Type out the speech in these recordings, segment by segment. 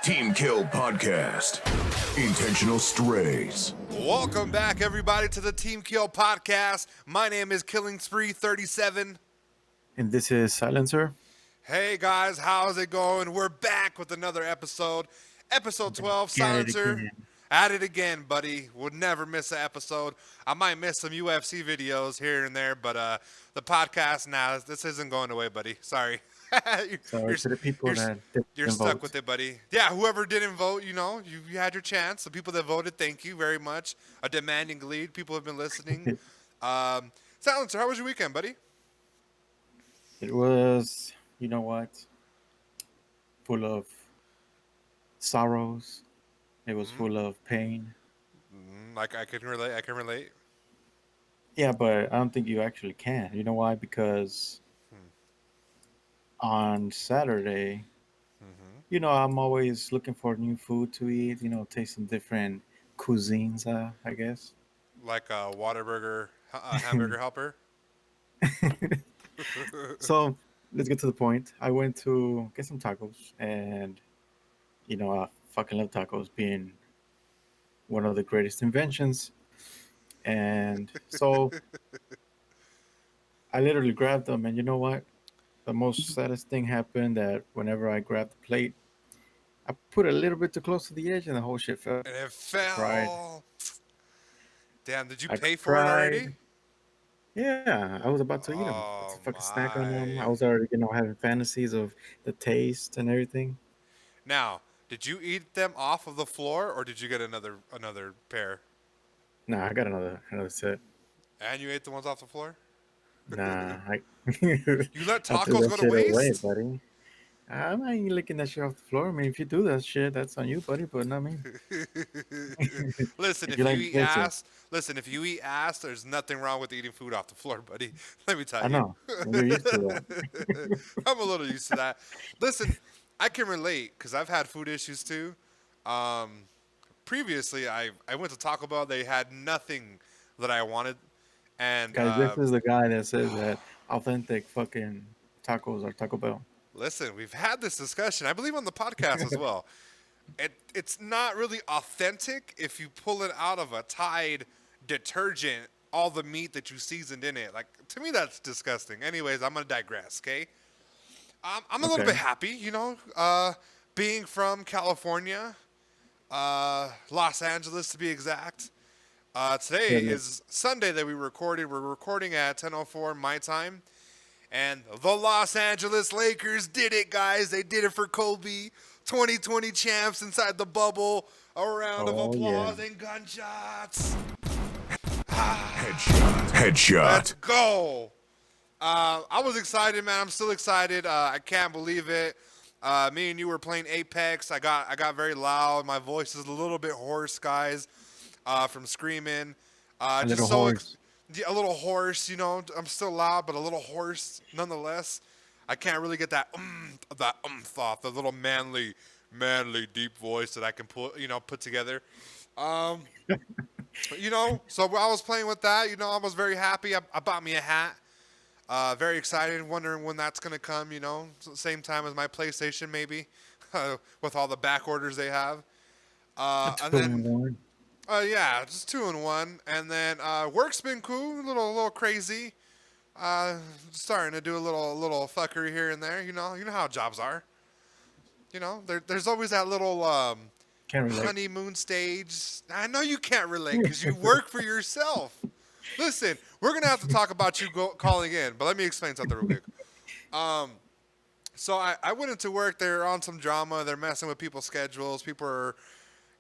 Team Kill Podcast. Intentional Strays. Welcome back, everybody, to the Team Kill Podcast. My name is Killing Spree 37. And this is Silencer. Hey, guys, how's it going? We're back with another episode. Episode 12, Silencer. At it again, buddy. Would never miss an episode. I might miss some UFC videos here and there, but the podcast, this isn't going away, buddy. Sorry. Sorry to the people that you're stuck with it, buddy. Yeah, whoever didn't vote, you had your chance. The people that voted, thank you very much. A demanding lead. People have been listening. Silencer, how was your weekend, buddy? It was, full of sorrows. It was full of pain. Like I can relate. Yeah, but I don't think you actually can. You know why? Because on Saturday, I'm always looking for new food to eat, taste some different cuisines, I guess. Like a Whataburger, hamburger helper? So, let's get to the point. I went to get some tacos, and, I fucking love tacos, being one of the greatest inventions. And so, I literally grabbed them, and you know what? The most saddest thing happened that whenever I grabbed the plate, I put it a little bit too close to the edge, and the whole shit fell. And it fell. Cried. Damn, did you pay for it already? Yeah, I was about to eat them. It's a fucking snack on them. I was already, having fantasies of the taste and everything. Now, did you eat them off of the floor, or did you get another pair? Nah, I got another set. And you ate the ones off the floor? Nah, you let tacos go to waste, away, buddy. I'm not even licking that shit off the floor. I mean, if you do that shit, that's on you, buddy, but not me. Listen, if you eat ass, there's nothing wrong with eating food off the floor, buddy. Let me tell you. I know. You're used to that. I'm a little used to that. Listen, I can relate because I've had food issues too. Previously, I went to Taco Bell. They had nothing that I wanted. And guys, this is the guy that says that authentic fucking tacos are Taco Bell. Listen, we've had this discussion, I believe, on the podcast as well. It's not really authentic if you pull it out of a Tide detergent, all the meat that you seasoned in it. Like, to me, that's disgusting. Anyways, I'm going to digress, okay? I'm a little bit happy, being from California, Los Angeles to be exact. Today is Sunday that we recorded. We're recording at 10:04 my time. And the Los Angeles Lakers did it, guys. They did it for Kobe. 2020 champs inside the bubble. A round of applause and gunshots. Headshot. Let's go. I was excited, man. I'm still excited. I can't believe it. Me and you were playing Apex. I got very loud. My voice is a little bit hoarse, guys, from screaming. A little hoarse. A little hoarse, I'm still loud, but a little hoarse nonetheless. I can't really get that thought, the little manly deep voice that I can put together. So I was playing with that. I was very happy. I bought me a hat. Very excited, wondering when that's gonna come. Same time as my PlayStation, maybe, with all the back orders they have. And then. Yeah, just 2-in-1, and then work's been cool, a little crazy. Starting to do a little fuckery here and there. You know how jobs are. There's always that little honeymoon stage. I know you can't relate because you work for yourself. Listen, we're gonna have to talk about you calling in, but let me explain something real quick. So I went into work. They're on some drama. They're messing with people's schedules. People are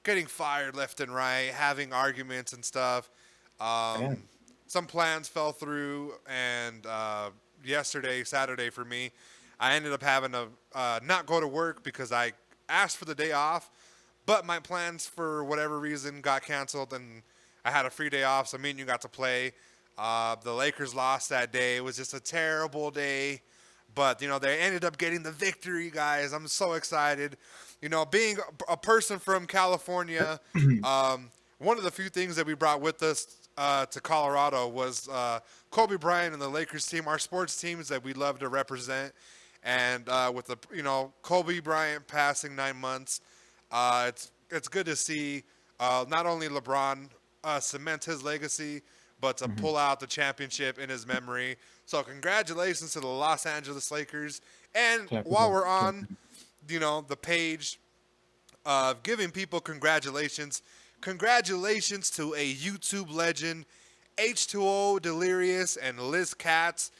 getting fired left and right, having arguments and stuff. Some plans fell through, and Saturday for me, I ended up having to not go to work because I asked for the day off, but my plans for whatever reason got canceled, and I had a free day off, so me and you got to play. The Lakers lost that day. It was just a terrible day, but, they ended up getting the victory, guys. I'm so excited. Being a person from California, one of the few things that we brought with us to Colorado was Kobe Bryant and the Lakers team, our sports teams that we love to represent. And with the Kobe Bryant passing 9 months, It's good to see not only LeBron cement his legacy, but to pull out the championship in his memory. So congratulations to the Los Angeles Lakers. And Clap it while up. we're on, the page of giving people congratulations, congratulations to a YouTube legend, H2O Delirious and Liz Katz.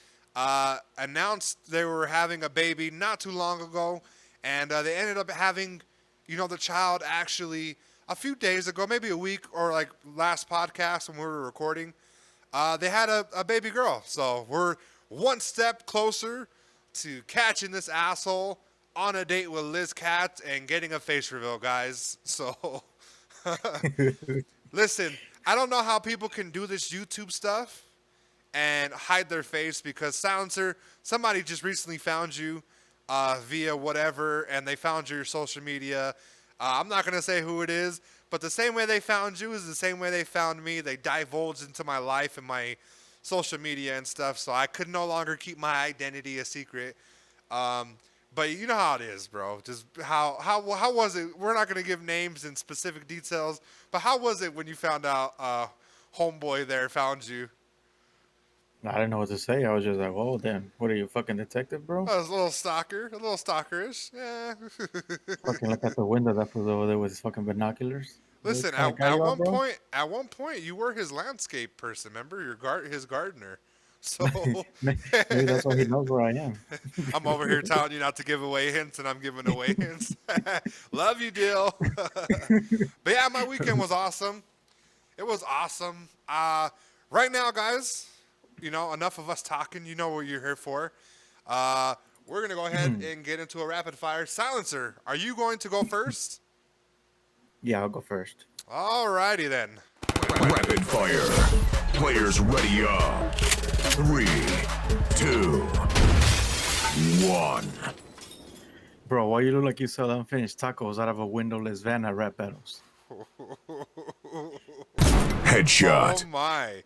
Announced they were having a baby not too long ago, and they ended up having, the child actually a few days ago, maybe a week or like last podcast when we were recording. They had a baby girl, so we're one step closer to catching this asshole on a date with Liz Katz and getting a face reveal, guys. So, listen, I don't know how people can do this YouTube stuff and hide their face because Silencer, somebody just recently found you via whatever, and they found your social media. I'm not going to say who it is, but the same way they found you is the same way they found me. They divulged into my life and my social media and stuff, so I could no longer keep my identity a secret. But you know how it is, bro. Just how was it? We're not going to give names and specific details, but how was it when you found out homeboy there found you? I didn't know what to say. I was just like, "Oh, damn! What are you, fucking detective, bro?" I was a little stalkerish. Yeah. Fucking look out the window. That was over there with his fucking binoculars. Listen, What kind of guy you are, bro? at one point, you were his landscape person. Remember, his gardener. So Maybe that's why he knows where I am. I'm over here telling you not to give away hints, and I'm giving away hints. Love you, Dill. But yeah, my weekend was awesome. It was awesome. Right now, guys, enough of us talking. You know what you're here for. We're going to go ahead and get into a rapid fire. Silencer, are you going to go first? Yeah, I'll go first. Alrighty then. Rapid fire. Players ready up. 3, 2, 1. Bro, why you look like you sell unfinished tacos out of a windowless van at rap battles? Headshot. Oh my.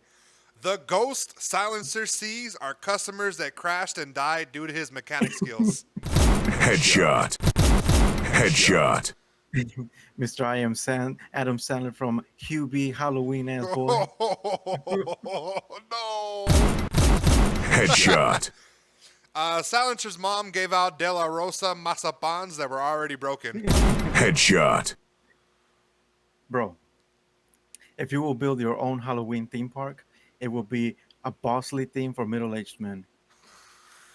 The Ghost Silencer sees are customers that crashed and died due to his mechanic skills. Headshot. Headshot. Mr. Adam Sandler from Hubie Halloween ass boy. No. Headshot. Silencer's mom gave out De La Rosa mazapans that were already broken. Headshot. Bro, if you will build your own Halloween theme park, it will be a bossly theme for middle-aged men.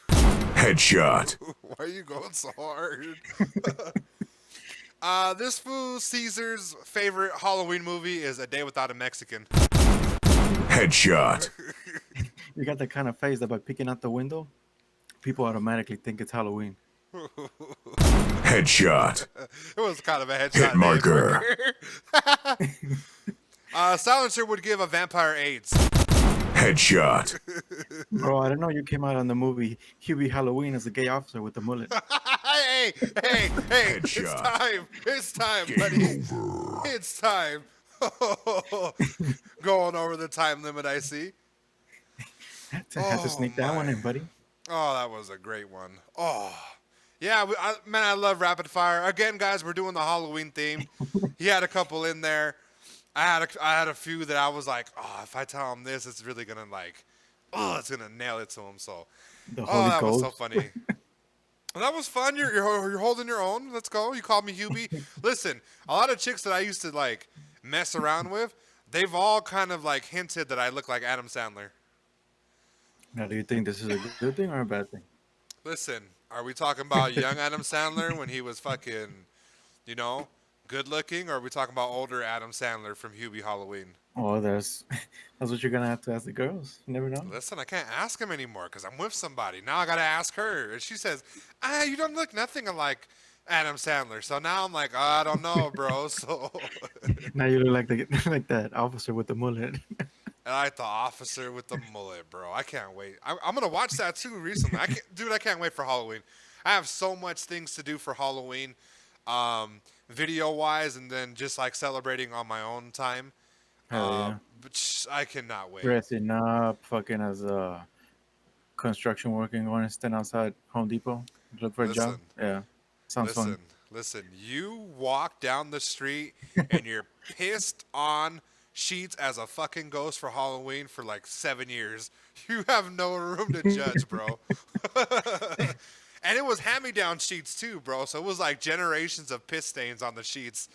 Headshot. Why are you going so hard? This fool Caesar's favorite Halloween movie is A Day Without a Mexican. Headshot. You got that kind of face that by picking out the window, people automatically think it's Halloween. Headshot. It was kind of a headshot. Hit marker. Silencer would give a vampire AIDS. Headshot. Bro, I don't know you came out on the movie Hubie Halloween as a gay officer with the mullet. hey, Headshot. It's time, buddy. It's time. Going over the time limit, I see. Had to sneak that one in, buddy. Oh, that was a great one. Oh, yeah, I love rapid fire. Again, guys, we're doing the Halloween theme. He had a couple in there. I had a few that I was like, oh, if I tell him this, it's really gonna it's gonna nail it to him. So, that was so funny. That was fun. You're holding your own. Let's go. You called me Hubie. Listen, a lot of chicks that I used to mess around with, they've all kind of hinted that I look like Adam Sandler. Now, do you think this is a good thing or a bad thing? Listen, are we talking about young Adam Sandler when he was fucking, good looking, or are we talking about older Adam Sandler from Hubie Halloween? Oh, that's what you're gonna have to ask the girls. You never know. Listen, I can't ask him anymore because I'm with somebody. Now I gotta ask her, and she says, you don't look nothing like Adam Sandler. So now I'm like, I don't know, bro. So Now you look like that officer with the mullet. I like the officer with the mullet, bro. I can't wait. I'm gonna watch that too. Recently, I can't wait for Halloween. I have so much things to do for Halloween. Video wise, and then just celebrating on my own time. Yeah. But I cannot wait. Dressing up, fucking as a construction working, going to stand outside Home Depot, look for a job. Yeah, sounds fun. Listen, you walk down the street and you're pissed on Sheets as a fucking ghost for Halloween for like 7 years. You have no room to judge, bro. And it was hand-me-down sheets too, bro. So it was like generations of piss stains on the sheets.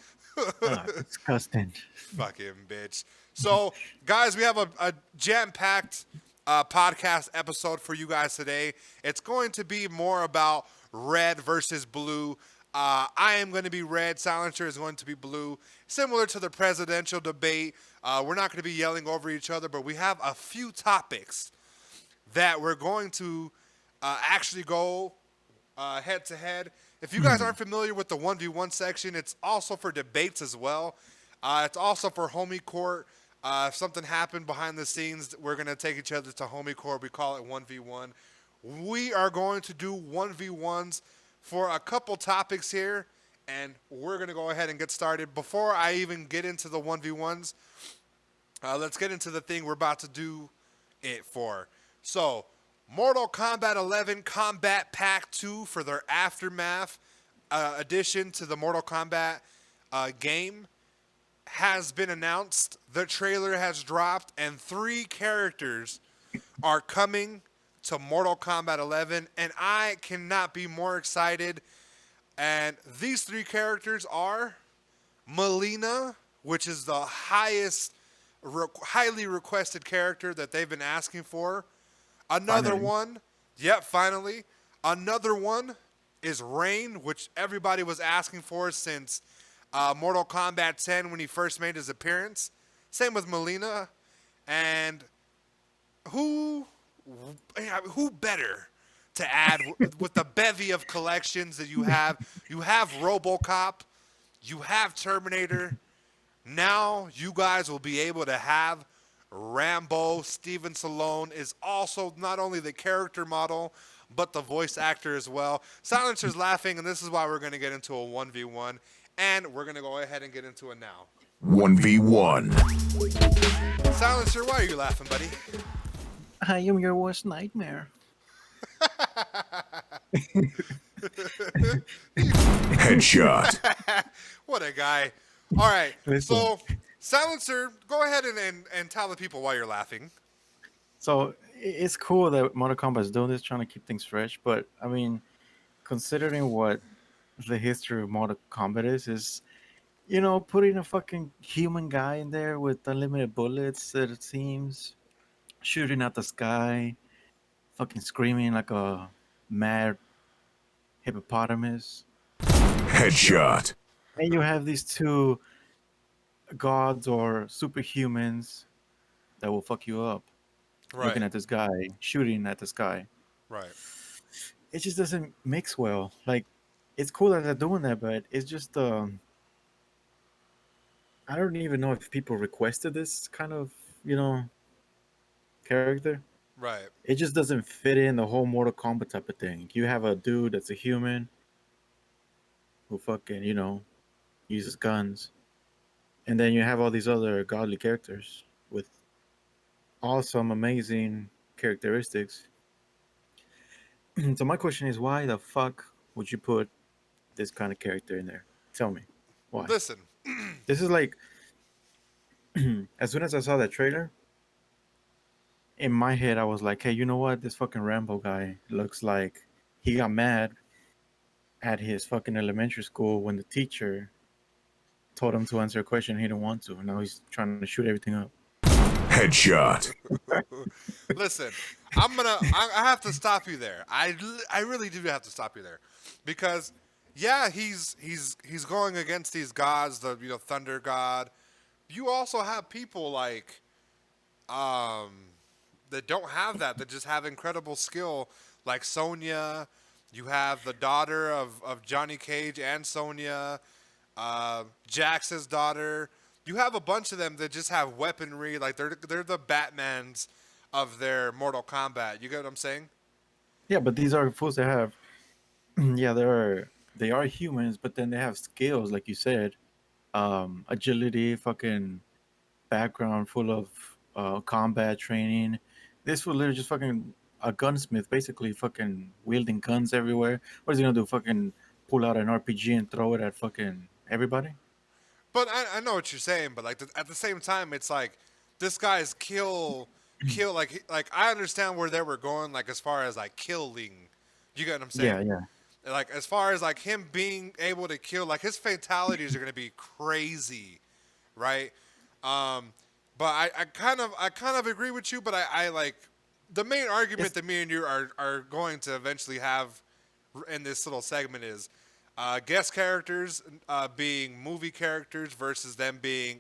Disgusting. Fucking bitch. So, guys, we have a jam-packed podcast episode for you guys today. It's going to be more about red versus blue. I am going to be red. Silencer is going to be blue. Similar to the presidential debate, we're not going to be yelling over each other, but we have a few topics that we're going to actually go head to head. If you guys aren't familiar with the 1v1 section, it's also for debates as well. It's also for homie court. If something happened behind the scenes, we're going to take each other to homie court. We call it 1v1. We are going to do 1v1s for a couple topics here, and we're going to go ahead and get started. Before I even get into the 1v1s, let's get into the thing we're about to do it for. So, Mortal Kombat 11 Kombat Pack 2 for their Aftermath addition to the Mortal Kombat game has been announced. The trailer has dropped, and 3 characters are coming to Mortal Kombat 11, and I cannot be more excited. And these 3 characters are Melina, which is the highly requested character that they've been asking for. Another one, finally. Another one is Rain, which everybody was asking for since Mortal Kombat 10 when he first made his appearance. Same with Melina. And who better to add with the bevy of collections that you have? You have RoboCop, you have Terminator. Now you guys will be able to have Rambo. Steven Stallone is also not only the character model, but the voice actor as well. Silencer's laughing, and this is why we're going to get into a 1v1. And we're going to go ahead and get into it now. 1v1. Silencer, why are you laughing, buddy? I am your worst nightmare. Headshot. What a guy. All right, Listen. so Silencer, go ahead and tell the people why you're laughing. So it's cool that Mortal Kombat is doing this, trying to keep things fresh. But I mean, considering what the history of Mortal Kombat is putting a fucking human guy in there with unlimited bullets, it seems, shooting at the sky, fucking screaming like a mad hippopotamus. Headshot. And you have these 2 gods or superhumans that will fuck you up. Right. Looking at this guy, shooting at this guy. Right. It just doesn't mix well. Like, it's cool that they're doing that, but it's just I don't even know if people requested this kind of character. Right. It just doesn't fit in the whole Mortal Kombat type of thing. You have a dude that's a human who fucking uses guns, and then you have all these other godly characters with awesome, amazing characteristics. So my question is, why the fuck would you put this kind of character in there? Tell me. Why? Listen. This is like, as soon as I saw that trailer, in my head, I was like, hey, you know what? This fucking Rambo guy looks like he got mad at his fucking elementary school when the teacher told him to answer a question he didn't want to. And now he's trying to shoot everything up. Headshot. Listen, I have to stop you there. I really do have to stop you there, because he's going against these gods, the Thunder God. You also have people like that don't have that just have incredible skill, like Sonya. You have the daughter of Johnny Cage and Sonya, Jax's daughter. You have a bunch of them that just have weaponry, like they're the Batmans of their Mortal Kombat. You get what I'm saying? Yeah, but these are fools that have, they are humans, but then they have skills, like you said, agility, fucking background full of combat training. This was literally just fucking a gunsmith, basically fucking wielding guns everywhere. What is he gonna do? Fucking pull out an RPG and throw it at fucking everybody. But I know what you're saying, but like at the same time, it's like this guy's kill like I understand where they were going, like as far as like killing. You get what I'm Yeah, saying? yeah. Like as far as like him being able to kill, like his fatalities are gonna be crazy, right? Um, but I kind of agree with you, but I like the main argument It's that me and you are going to eventually have in this little segment is guest characters being movie characters versus them being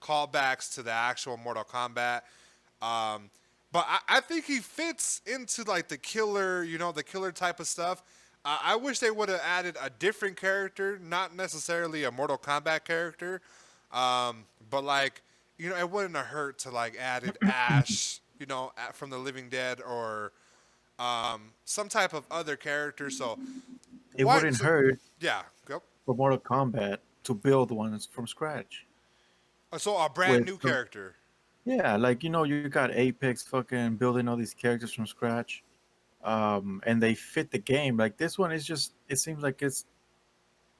callbacks to the actual Mortal Kombat. Um, but I think he fits into like the killer, the killer type of stuff. I wish they would have added a different character, not necessarily a Mortal Kombat character, but like it wouldn't have hurt to like added Ash, from the Living Dead or some type of other character. So it why? wouldn't So, hurt yeah, yep. for Mortal Kombat to build one from scratch So a brand with new some, character. yeah, like you got Apex fucking building all these characters from scratch, and they fit the game. Like this one is just it seems like it's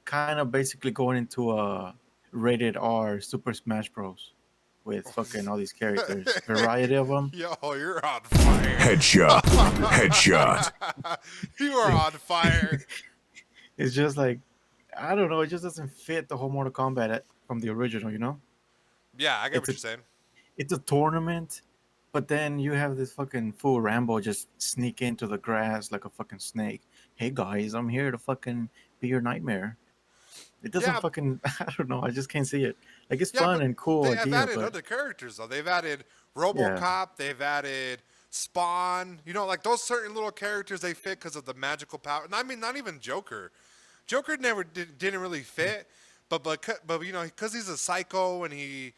kind of basically going into a rated R Super Smash Bros. With fucking all these characters, variety of them. Yo, you're on fire. Headshot. Headshot. You are on fire. It's just like I don't know. It just doesn't fit the whole Mortal Kombat from the original. Yeah, I get It's what a you're saying. it's a tournament, but then you have this fucking fool Rambo just sneak into the grass like a fucking snake. Hey guys, I'm here to fucking be your nightmare. It doesn't Yeah, fucking. I don't know. I just can't see it. Like it's yeah, fun but and cool they have idea, added but other characters though. They've added yeah, RoboCop. They've added Spawn. Like those certain little characters they fit because of the magical power. And I mean, not even Joker. Joker never didn't really fit, but because he's a psycho and he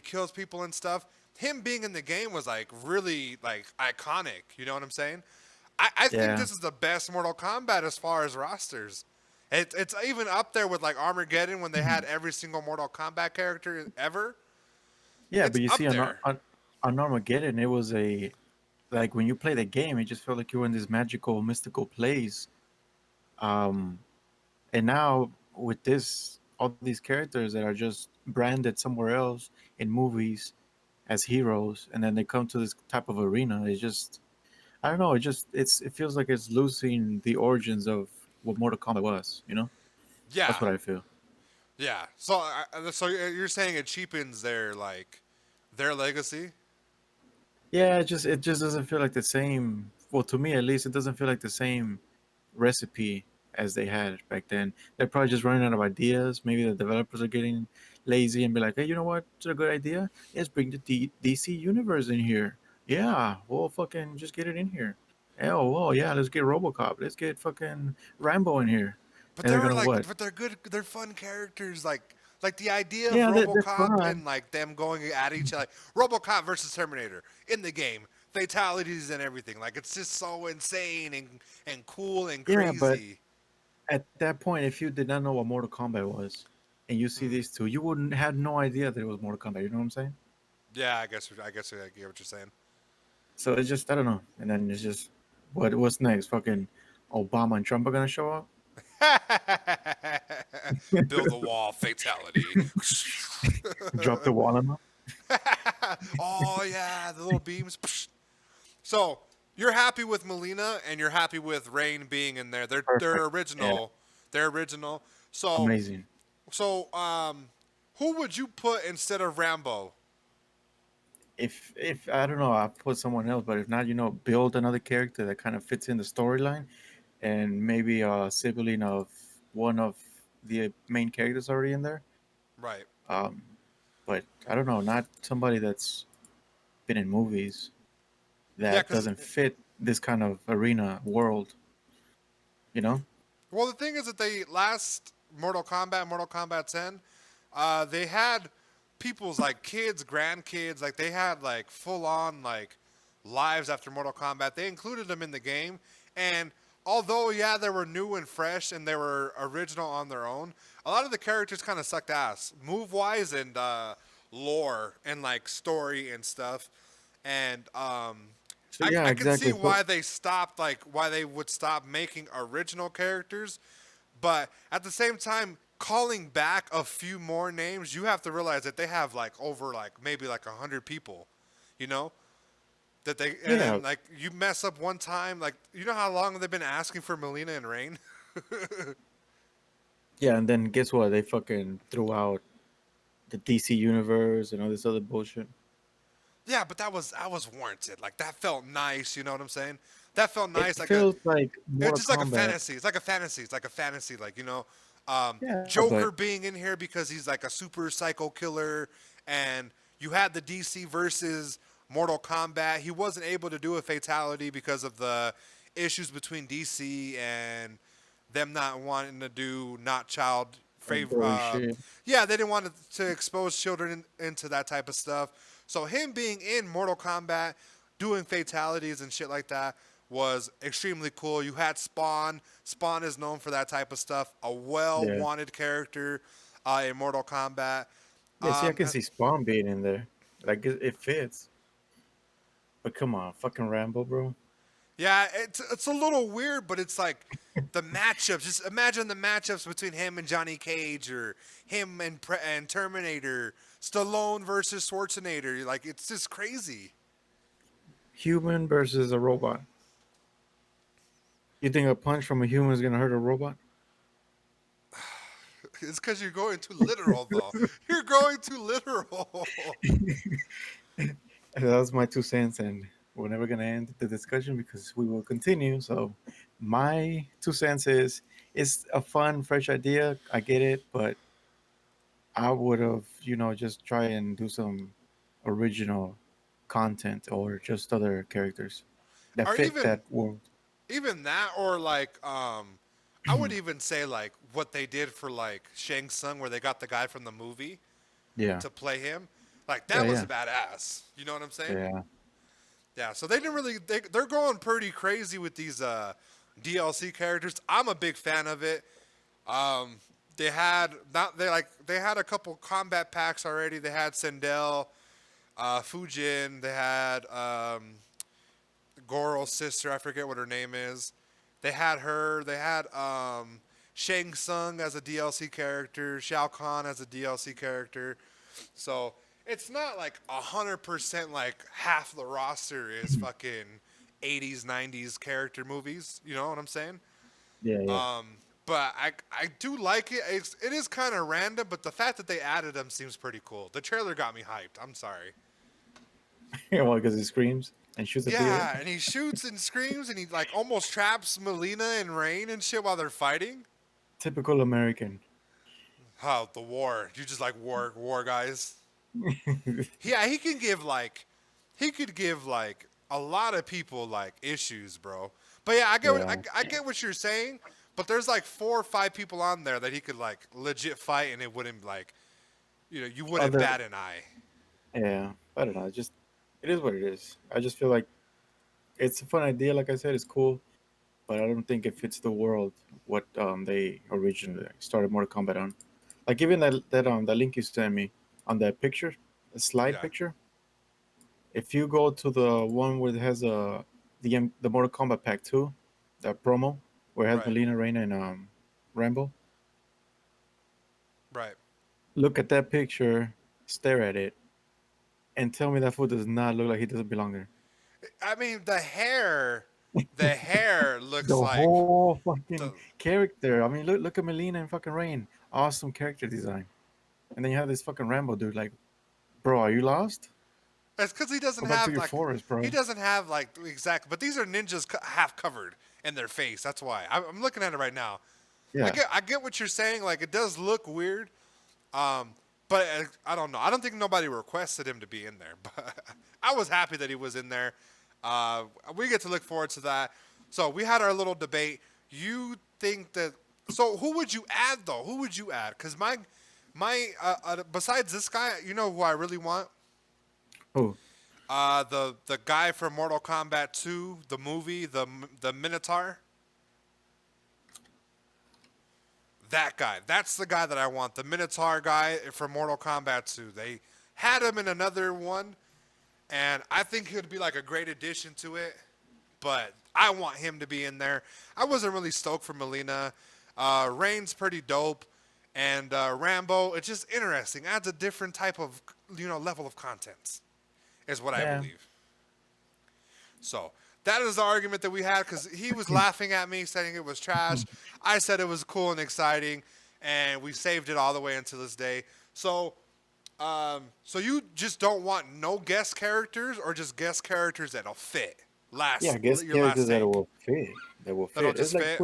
kills people and stuff. Him being in the game was like really like iconic. You know what I'm saying? I think yeah, this is the best Mortal Kombat as far as rosters. It's even up there with like Armageddon when they had every single Mortal Kombat character ever. yeah. It's But you see, up there. on Armageddon, it was a like when you play the game, it just felt like you were in this magical, mystical place. Um, and now with this, all these characters that are just branded somewhere else in movies as heroes, and then they come to this type of arena. It's just I don't know. It feels like it's losing the origins of what Mortal Kombat was. That's Yeah, what I feel. yeah. So you're saying it cheapens their legacy? Yeah, it just doesn't feel like the same. Well, to me at least, it doesn't feel like the same recipe as they had back then. They're probably just running out of ideas. Maybe the developers are getting lazy and be like, hey, you know what? It's a good idea. Let's bring the DC universe in here. Yeah, we'll fucking just get it in here. Oh, well, yeah, let's get RoboCop. Let's get fucking Rambo in here. But And they're they're gonna like, what? but they're good. They're fun characters. Like the idea of Yeah, they're RoboCop fun. and like them going at each other, like RoboCop versus Terminator in the game, fatalities and everything. Like it's just so insane and cool and Yeah, but crazy. at that point, if you did not know what Mortal Kombat was, and you see Hmm. these two, you wouldn't had no idea that it was Mortal Kombat. You know what I'm saying? Yeah, I guess I get what you're saying. So it's just I don't know. And then it's just what's next? Fucking Obama and Trump are gonna show up. Build the wall, fatality. Drop the wall on them. Oh yeah, the little beams. So you're happy with Melina and you're happy with Rain being in there. They're Perfect. Yeah, original. They're original. So amazing. so who would you put instead of Rambo? If I don't know, I'll put someone else. But if not, build another character that kind of fits in the storyline, and maybe a sibling of one of the main characters already in there. Right. Um, but I don't know, not somebody that's been in movies Yeah, that because doesn't fit this kind of arena world. You know? well, the thing is that they last Mortal Kombat 10, they had people's like kids, grandkids, like they had like full on like lives after Mortal Kombat. They included them in the game, and although yeah, they were new and fresh and they were original on their own, a lot of the characters kind of sucked ass, move wise and lore and like story and stuff, and So yeah, I can see exactly. So why they stopped, like why they would stop making original characters, But at the same time, calling back a few more names, you have to realize that they have like over like maybe like 100 people, you know, that they and Yeah, then like you mess up one time, like you know how long they've been asking for Melina and Rain. yeah, and then guess what? They fucking threw out the DC universe and all this other bullshit. Yeah, but that was warranted. Like that felt nice. You know what I'm saying? That felt It nice. feels like It's Mortal just like a Kombat. fantasy. It's like a fantasy. It's like a fantasy. Like Yeah, but Joker being in here because he's like a super psycho killer, and you had the DC versus Mortal Kombat. He wasn't able to do a fatality because of the issues between DC and them not wanting to do not child favor. gory shit. Yeah, they didn't want to expose children into that type of stuff. So him being in Mortal Kombat, doing fatalities and shit like that was extremely cool. You had Spawn. Spawn is known for that type of stuff. A Yeah. well-wanted character in Mortal Kombat. Yeah, see, I can Uh, see Spawn being in there. Like it fits. But come on, fucking Rambo, bro. yeah, it's a little weird, but it's like the matchups. Just imagine the matchups between him and Johnny Cage, or him and Terminator, Stallone versus Schwarzenegger. Like it's just crazy. Human versus a robot. You think a punch from a human is gonna hurt a robot? It's because you're going too literal, though. You're going too literal. That was my 2 cents, and we're never gonna end the discussion because we will continue. So, my 2 cents is it's a fun, fresh idea. I get it, but I would have, just try and do some original content or just other characters that or fit even that world. even that, or like I would even say like what they did for like Shang Tsung, where they got the guy from the movie Yeah, to play him. Like yeah, that was yeah, badass. You know what I'm saying? yeah. Yeah. So they didn't really. They're going pretty crazy with these DLC characters. I'm a big fan of it. Um, they had a couple combat packs already. They had Sindel, Fujin. They had Goro's sister. I forget what her name is. They had her. They had Shang Tsung as a DLC character. Shao Kahn as a DLC character. So it's not like 100% like half the roster is fucking 80s, 90s character movies. You know what I'm saying? Yeah, yeah. But I do like it. It is kind of random, but the fact that they added them seems pretty cool. The trailer got me hyped. I'm sorry. Well, because he screams and shoots at people. Yeah, and he shoots and screams, and he like almost traps Melina and Rain and shit while they're fighting. Typical American. Oh, the war. You just like war guys. Yeah, he could give like a lot of people like issues, bro. But yeah, Yeah, I get what you're saying. But there's like 4 or 5 people on there that he could like legit fight, and it wouldn't like, you wouldn't other. bat an eye. Yeah, I don't know. Just it is what it is. I just feel like it's a fun idea. Like I said, it's cool, but I don't think it fits the world what they originally started Mortal Kombat on. Like even that link you sent me on that picture, the slide Yeah, picture. If you go to the one where it has the Mortal Kombat Pack 2, that promo where it has right, Melina, Reina, and Rambo, right. look at that picture, stare at it, and tell me that fool does not look like he doesn't belong there. I mean, the hair The looks like whole fucking the. character. I mean, look at Melina and fucking Rain. Awesome character design. And then you have this fucking Rambo dude. Like, bro, are you lost? It's because he doesn't Go back to have your like forest, bro. he doesn't have like exact. But these are ninjas half covered in their face. That's why I'm looking at it right now. Yeah. I get what you're saying. Like it does look weird. But I don't know. I don't think nobody requested him to be in there. But I was happy that he was in there. We get to look forward to that. So we had our little debate. You think that? So who would you add though? Who would you add? Because my besides this guy, you know who I really want? Oh, The guy from Mortal Kombat 2, the movie, the Minotaur. That guy. That's the guy that I want. The Minotaur guy from Mortal Kombat 2. They had him in another one, and I think he'd be like a great addition to it. But I want him to be in there. I wasn't really stoked for Melina. Rain's pretty dope, and Rambo, it's just interesting. Adds a different type of level of content, is what I Yeah. believe. So that is the argument that we had because he was laughing at me saying it was trash. I said it was cool and exciting, and we saved it all the way until this day. So, so you just don't want no guest characters, or just guest characters that'll fit. Yeah, I guess Your last characters that take. will fit. That will That'll fit. just fit.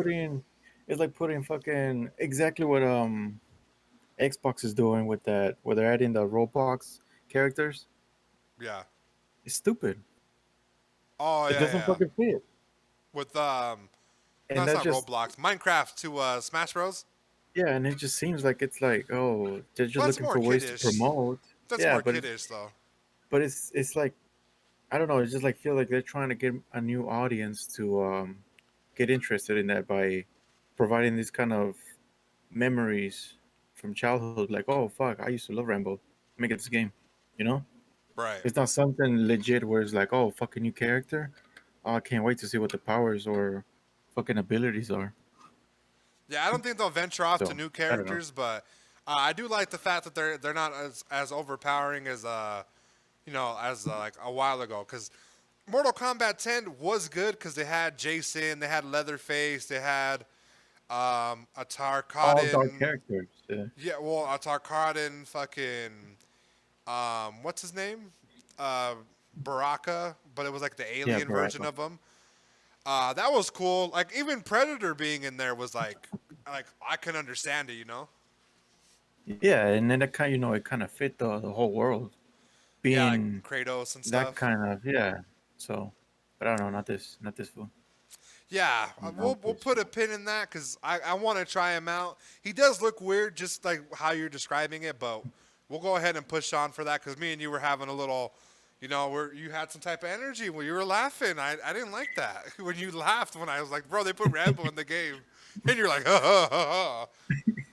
It's like putting fucking exactly what Xbox is doing with that, where they're adding the Roblox characters. Yeah. It's stupid. Oh It yeah, doesn't yeah. fucking fit. With no, And it's that not just Roblox. Minecraft to Smash Bros. yeah, and it just seems like it's like, oh, they're just Well, that's looking more for ways to kiddish. promote. That's Yeah, more kiddish though. but it's like I don't know. It's just like feel like they're trying to get a new audience to get interested in that by providing these kind of memories from childhood. Like, oh fuck, I used to love Rambo. Let me get this game. You know, Right. it's not something legit where it's like, oh, fucking new character. Oh, I can't wait to see what the powers or fucking abilities are. Yeah, I don't think they'll venture off to So new I don't know. characters, but I do like the fact that they're not as overpowering as like a while ago. Because Mortal Kombat 10 was good because they had Jason, they had Leatherface, they had a All dark Tarkatan. characters. Yeah, Yeah, well, a Tarkatan, fucking what's his name? Uh, Baraka, but it was like the yeah, alien version Baraka. of him. That was cool. Like even Predator being in there was like I can understand it. Yeah, and then it kind, it kind of fit the whole world Yeah, like being Kratos and that stuff. kind of yeah. So, but I don't know, not this fool. Yeah, Not we'll this put a fool. pin in that because I want to try him out. He does look weird, just like how you're describing it, but we'll go ahead and push on for that because me and you were having a little, where you had some type of energy when you were laughing. I didn't like that when you laughed when I was like, bro, they put Rambo in the game, and you're like, ha ha ha ha. Fucking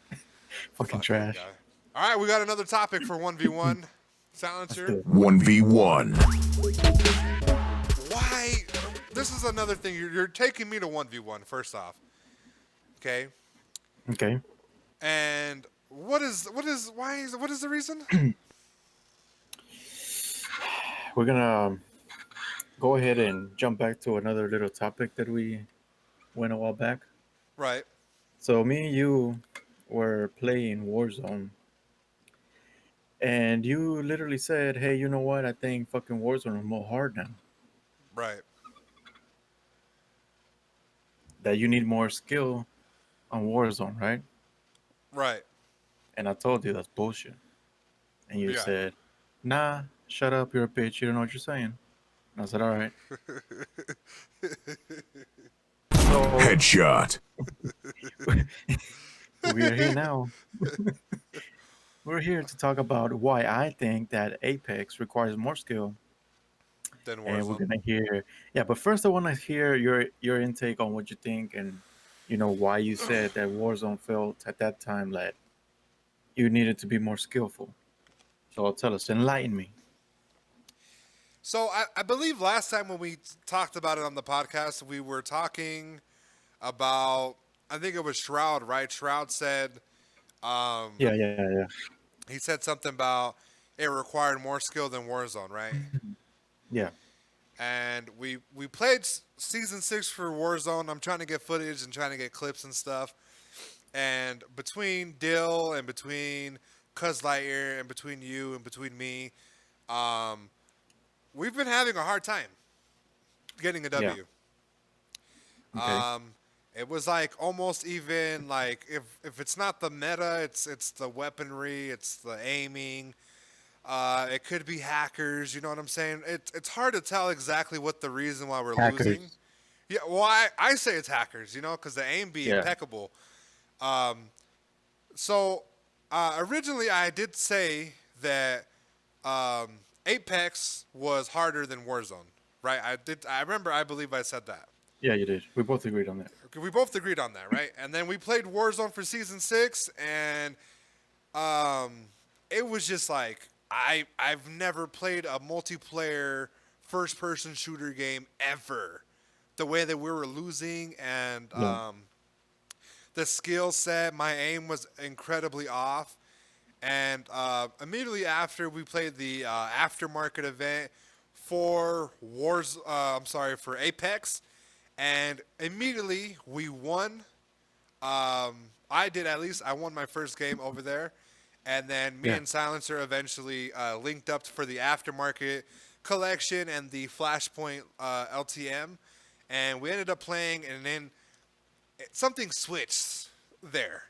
Fucking trash. guy. All right, we got another topic for 1v1. Let's Silencer. do it. 1v1. Why? This is another thing. You're taking me to 1v1, first off. Okay? Okay. And what is the reason? We're gonna go ahead and jump back to another little topic that we went a while back. Right. So me and you were playing Warzone, and you literally said, "Hey, you know what? I think fucking Warzone is more hard now. Right. That you need more skill on Warzone, right?" Right. And I told you that's bullshit. And you Yeah. said, "Nah, shut up. You're a bitch. You don't know what you're saying." And I said, "All right." So Headshot. we are here now. We're here to talk about why I think that Apex requires more skill, Then and we're Warzone. gonna hear. Yeah, but first I want to hear your intake on what you think, and why you said that Warzone felt at that time that you needed to be more skillful. So tell us, enlighten me. So I believe last time when we talked about it on the podcast, we were talking about, I think it was Shroud, right? Shroud said, Yeah, yeah, yeah, he said something about it required more skill than Warzone, right? yeah. And we played season 6 for Warzone. I'm trying to get footage and trying to get clips and stuff. And between Dill and between Cuz Lightyear and between you and between me, we've been having a hard time getting a Yeah. W. Okay. It was like almost even like if it's not the meta, it's the weaponry, it's the aiming. It could be hackers. You know what I'm saying? It's hard to tell exactly what the reason why we're losing. Hackers. Yeah, well, I say it's hackers. Because the aim be Yeah. impeccable. So originally I did say that Apex was harder than Warzone, right? I did. I remember. I believe I said that. Yeah, you did. We both agreed on that. Okay, we both agreed on that, right? And then we played Warzone for season 6, and it was just like I've never played a multiplayer first person shooter game ever. The way that we were losing and Yeah. the skill set, my aim was incredibly off. And immediately after, we played the aftermarket event for for Apex, and immediately we won. I did at least. I won my first game over there, and then me Yeah. and Silencer eventually linked up for the aftermarket collection and the Flashpoint LTM, and we ended up playing, and then something switched there.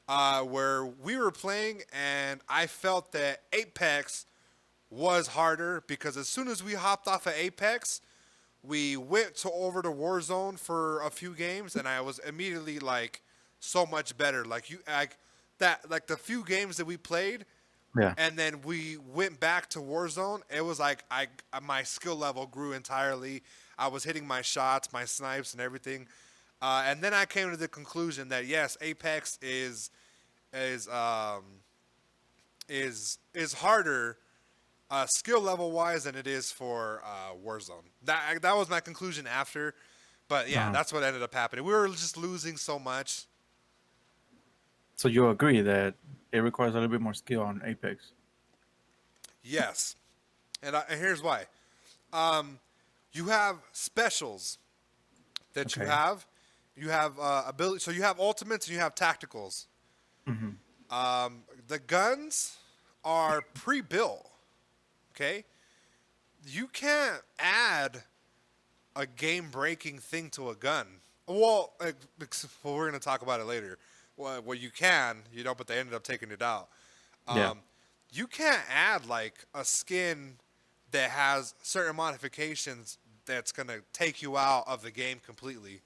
Where we were playing, and I felt that Apex was harder because as soon as we hopped off of Apex, we went over to Warzone for a few games, and I was immediately like so much better. Like the few games that we played, Yeah. and then we went back to Warzone. It was like my skill level grew entirely. I was hitting my shots, my snipes, and everything. And then I came to the conclusion that yes, Apex is um, is harder skill level wise than it is for Warzone. That was my conclusion after, but yeah, Uh-huh. that's what ended up happening. We were just losing so much. So you agree that it requires a little bit more skill on Apex? Yes, and here's why. You have specials that you Okay. have. You have ability. So you have ultimates and you have tacticals. Hmm. The guns are pre-built. Okay, you can't add a game-breaking thing to a gun. Well, we're gonna talk about it later. Well, you can, but they ended up taking it out. Yeah. Um, you can't add like a skin that has certain modifications that's gonna take you out of the game completely.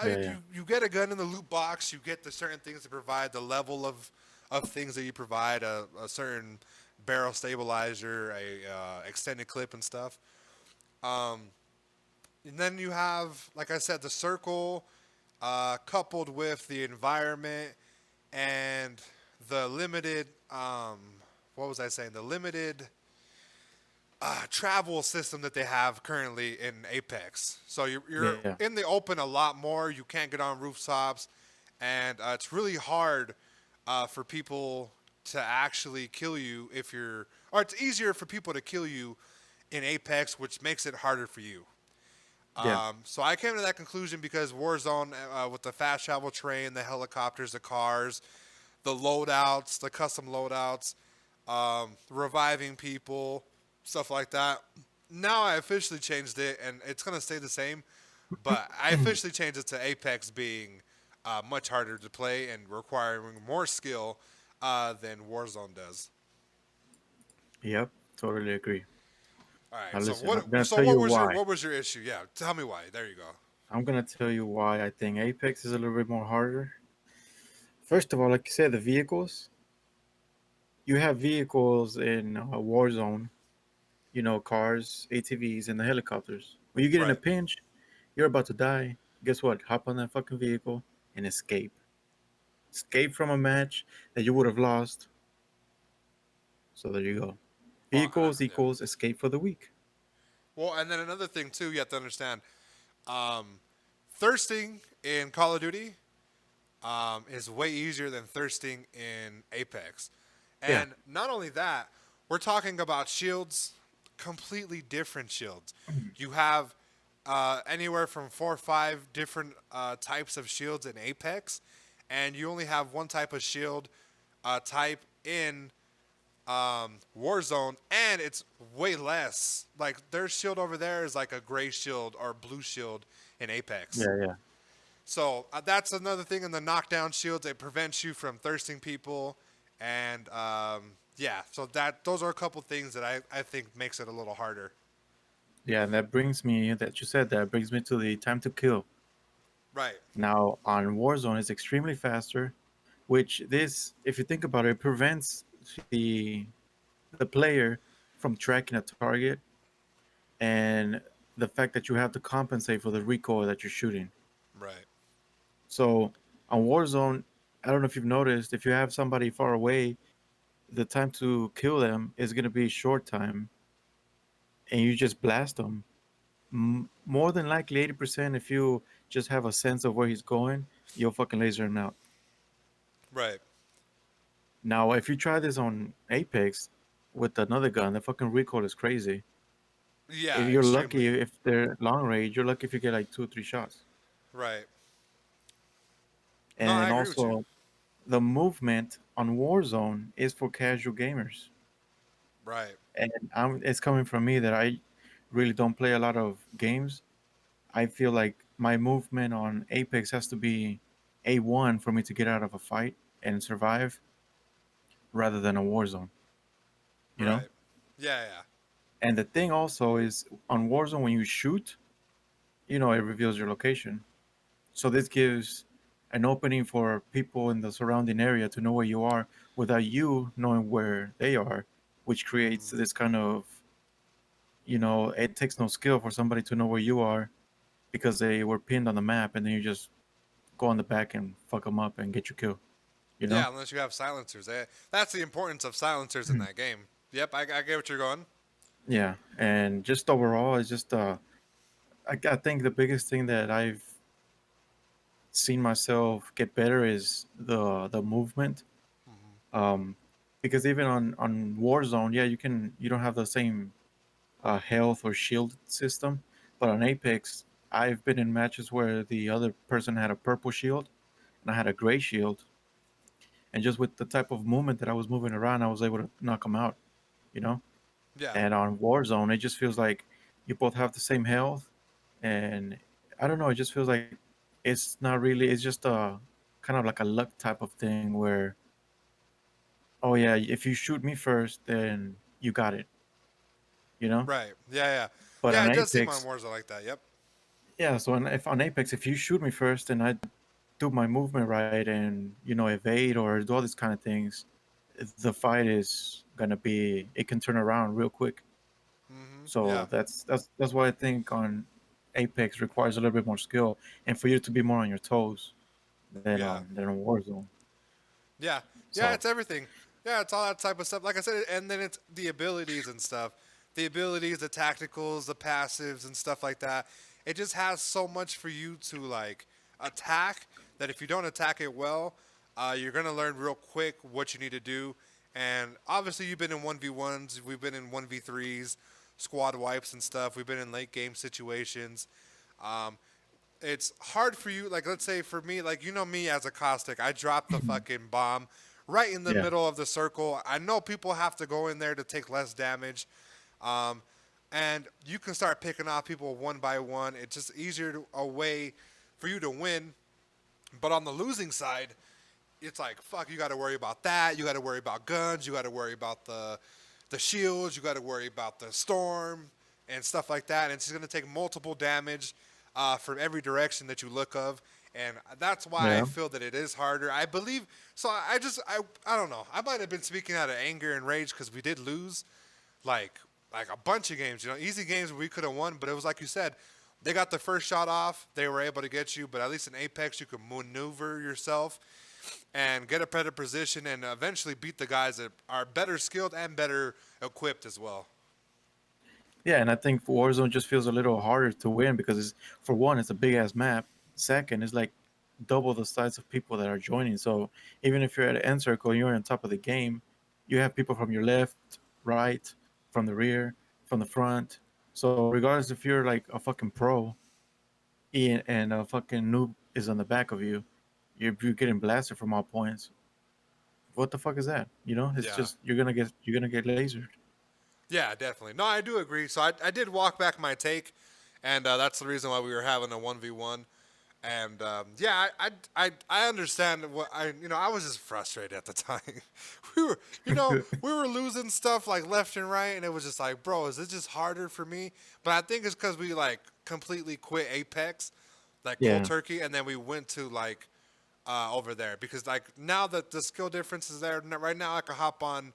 Yeah. Yeah. You get a gun in the loot box. You get the certain things that provide the level of things that you provide, a certain barrel stabilizer, a extended clip and stuff. Um, and then you have, like I said, the circle coupled with the environment and the limited. What was I saying? The limited travel system that they have currently in Apex. So you're Yeah. in the open a lot more. You can't get on rooftops, and it's really hard for people to actually kill you or it's easier for people to kill you in Apex, which makes it harder for you. Yeah. So I came to that conclusion because Warzone, with the fast travel train, the helicopters, the cars, the loadouts, the custom loadouts, reviving people, stuff like that. Now I officially changed it, and it's gonna stay the same. But I officially changed it to Apex being much harder to play and requiring more skill than Warzone does. Yep. Totally agree. All Now right. So listen, I'm gonna so tell you why. what was your issue? Yeah, tell me why. There you go. I'm gonna tell you why I think Apex is a little bit more harder. First of all, like you said, the vehicles. You have vehicles in Warzone. Cars, ATVs, and the helicopters. When you get in a Right. pinch, you're about to die. Guess what? Hop on that fucking vehicle and escape. Escape from a match that you would have lost. So there you go. Well, Vehicles yeah. equals escape for the weak. Well, and then another thing too, you have to understand. Thirsting in Call of Duty is way easier than thirsting in Apex. Yeah. And not only that, we're talking about shields, completely different shields. You have anywhere from 4 or 5 different types of shields in Apex, and you only have one type of shield type in Warzone, and it's way less. Like their shield over there is like a gray shield or blue shield in Apex. Yeah, yeah. So that's another thing in the knockdown shields. It prevents you from thirsting people, and yeah. So those are a couple things that I think makes it a little harder. Yeah, and that brings me that you said that brings me to the time to kill. Right. Now on Warzone it's extremely faster, which this, if you think about it, prevents the the player from tracking a target and the fact that you have to compensate for the recoil that you're shooting. Right. So on Warzone, I don't know if you've noticed, if you have somebody far away, the time to kill them is going to be short time, and you just blast them. More than likely, 80% if you just have a sense of where he's going, you'll fucking laser him out. Right. Now, if you try this on Apex with another gun, the fucking recoil is crazy. If Yeah, you're lucky, extremely. if they're long range, you're lucky if you get like 2 or 3 shots. Right. No, I And agree with you. also, the movement on Warzone is for casual gamers. Right. And it's coming from me that I really don't play a lot of games. I feel like my movement on Apex has to be A1 for me to get out of a fight and survive rather than a Warzone, you know? Right. Yeah, yeah. And the thing also is on Warzone, when you shoot, it reveals your location. So this gives an opening for people in the surrounding area to know where you are without you knowing where they are, which creates Hmm. this kind of, it takes no skill for somebody to know where you are because they were pinned on the map, and then you just go on the back and fuck them up and get your kill, you know? Yeah, unless you have silencers. That's the importance of silencers in that game. Yep, I get what you're going. Yeah, and just overall, it's just I think the biggest thing that I've seen myself get better is the movement. Hmm. Um, because even on Warzone, yeah, you don't have the same health or shield system, but on Apex, I've been in matches where the other person had a purple shield and I had a gray shield, and just with the type of movement that I was moving around, I was able to knock them out, you know. Yeah. And on Warzone, it just feels like you both have the same health, and I don't know, it just feels like it's not really. It's just a kind of like a luck type of thing where, oh yeah, if you shoot me first, then you got it, you know. Right. Yeah, yeah. But Yeah, on it does seem on Apex, Warzone like that. Yep. yeah. So if on Apex, if you shoot me first and I do my movement right and evade or do all these kind of things, the fight is gonna be. It can turn around real quick. Hmm. So Yeah. that's why I think on Apex requires a little bit more skill and for you to be more on your toes Yeah. than on Warzone. Yeah. Yeah, So it's everything. Yeah, it's all that type of stuff. Like I said, and then it's the abilities and stuff. The abilities, the tacticals, the passives and stuff like that. It just has so much for you to like attack that if you don't attack it well, you're gonna learn real quick what you need to do. And obviously, you've been in 1v1s, we've been in 1v3s, squad wipes and stuff. We've been in late game situations. Um, it's hard for you. Like, let's say for me, like, me as a caustic, I drop the fucking bomb right in the yeah, middle of the circle. I know people have to go in there to take less damage. Um, and you can start picking off people one by one. It's just a way for you to win. But on the losing side, it's like fuck. You got to worry about that. You got to worry about guns. You got to worry about the shields. You got to worry about the storm and stuff like that. And it's just gonna take multiple damage from every direction that you look of. And that's why I yeah, feel that it is harder. I believe so. I don't know. I might have been speaking out of anger and rage because we did lose like like a bunch of games. Easy games we could have won, but it was like you said, they got the first shot off. They were able to get you, but at least in Apex, you could maneuver yourself and get a better position and eventually beat the guys that are better skilled and better equipped as well. yeah. And I think Warzone just feels a little harder to win because for one, it's a big ass map. Second, it's like double the size of people that are joining. So even if you're at an end circle and you're on top of the game, you have people from your left, right, from the rear, from the front. So regardless if you're like a fucking pro and a fucking noob is on the back of you, you're getting blasted from all points. What the fuck is that? It's Yeah. just you're gonna get lasered. Yeah, definitely. No, I do agree. So I did walk back my take, and that's the reason why we were having a 1v1. And yeah, I understand what I was just frustrated at the time. we were we were losing stuff like left and right, and it was just like, bro, is this just harder for me? But I think it's because we like completely quit Apex, like cold Yeah, turkey, and then we went to like over there because like now that the skill difference is there right now, I can hop on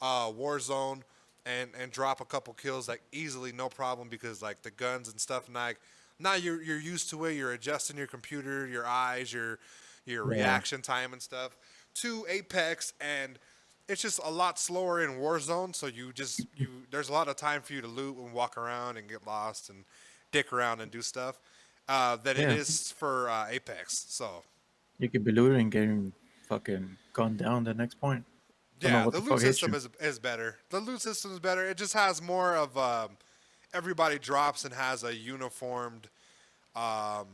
Warzone and drop a couple kills like easily, no problem because like the guns and stuff. And like now you're used to it. You're adjusting your computer, your eyes, your yeah, reaction time and stuff to Apex, and it's just a lot slower in Warzone. So there's a lot of time for you to loot and walk around and get lost and dick around and do stuff. than it Yeah, is for Apex. So you could be looting and getting fucking gunned down the next point. Don't know yeah, what the the loot fuck hit system you. is better. The loot system is better. It just has more of everybody drops and has a uniformed um,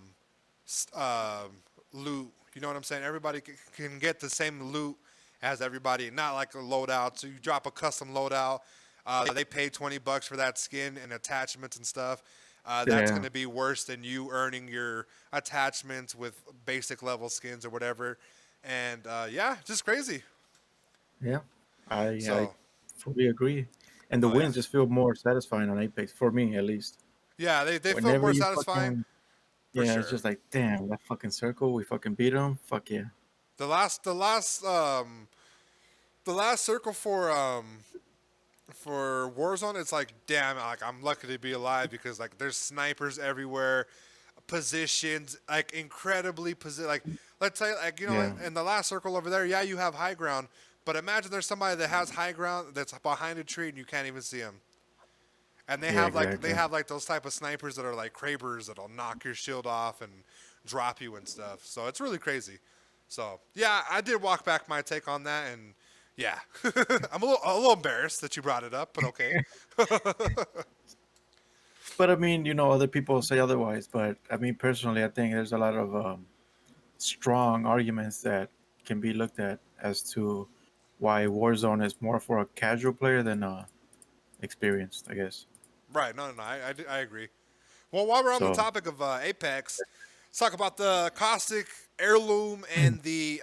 loot. You know what I'm saying? Everybody can get the same loot as everybody, not like a loadout. So you drop a custom loadout. They pay $20 for that skin and attachments and stuff. That's going Yeah, to be worse than you earning your attachments with basic level skins or whatever. And yeah, just crazy. yeah. I So, fully agree. And the oh yeah, wins just feel more satisfying on Apex for me, at least. yeah, they feel Whenever more you satisfying fucking for yeah, it's sure. just like damn that fucking circle. We fucking beat them. Fuck yeah. The last circle for Warzone, it's like, damn, like I'm lucky to be alive because like there's snipers everywhere, positions like incredibly like let's say like Yeah, in the last circle over there, yeah, you have high ground, but imagine there's somebody that has high ground that's behind a tree and you can't even see them. And they yeah, have like they exactly. have like those type of snipers that are like Krabers that'll knock your shield off and drop you and stuff. So it's really crazy. So yeah, I did walk back my take on that, and yeah, I'm a little embarrassed that you brought it up, but okay. But I mean, other people say otherwise. But I mean, personally, I think there's a lot of strong arguments that can be looked at as to why Warzone is more for a casual player than experienced, I guess. Right? No, no, no. I agree. Well, while we're on the So, topic of Apex, let's talk about the Caustic Heirloom and the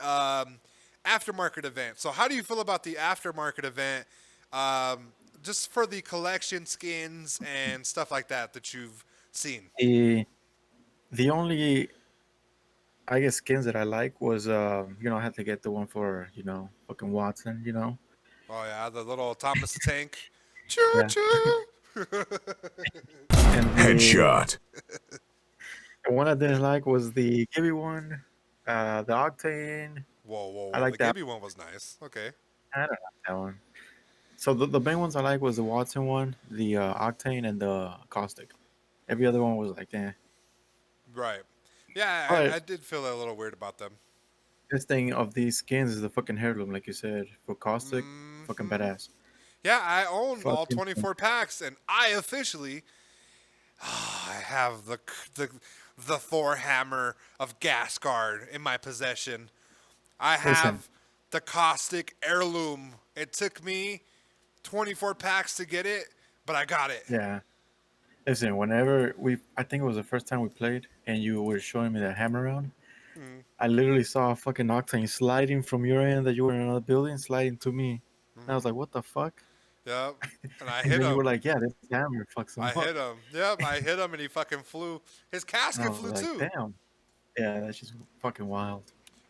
Aftermarket event. So, how do you feel about the Aftermarket event? Um, just for the collection skins and stuff like that you've seen. the the only I guess skins that I like was I had to get the one for fucking Watson, Oh yeah, the little Thomas the Tank. Choo yeah, choo. and Headshot. the one I didn't like was the Gibby one, the Octane. Whoa, whoa, I whoa. like The that. Gibby one was nice. Okay. I don't like that one. So the main ones I like was the Watson one, the Octane, and the Caustic. Every other one was like, eh. Right. Yeah, I But did feel a little weird about them. this thing of these skins is the fucking heirloom, like you said, for Caustic, fucking Hmm. badass. Yeah, I own all Fucking 24 packs, and I officially I have the the Thor hammer of Gasgard in my possession. I listen, have the Caustic Heirloom. It took me 24 packs to get it, but I got it. yeah. Listen, whenever I think it was the first time we played, and you were showing me that hammer round. Mm-hmm. I literally saw a fucking Octane sliding from your end that you were in another building, sliding to me. And I was like, what the fuck? Yep. And I And hit then you were him. like, yeah, this hammer fucks him I up. hit him. Yep, I hit him and he fucking flew. His And I casket was flew like, too. damn. Yeah, that's just fucking wild.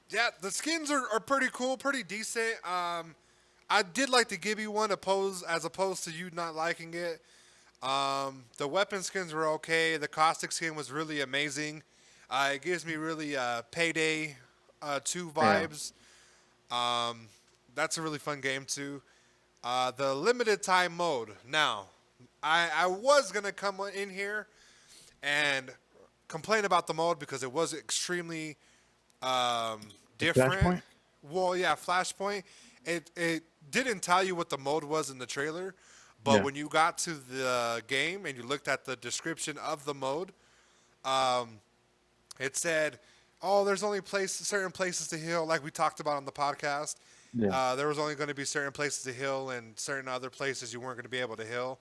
Yeah, the skins are pretty cool, pretty decent. I did like the Gibby one as opposed to you not liking it. The weapon skins were okay. The caustic skin was really amazing. It gives me really Payday 2 Yeah. vibes. Um, that's a really fun game too. The limited time mode. Now, I was gonna come in here and complain about the mode because it was extremely um, The different. Flashpoint? Well, yeah, Flashpoint. It didn't tell you what the mode was in the trailer, but Yeah. when you got to the game and you looked at the description of the mode, um, it said, "Oh, there's only certain places to heal." Like we talked about on the podcast, Yeah. there was only going to be certain places to heal, and certain other places you weren't going to be able to heal.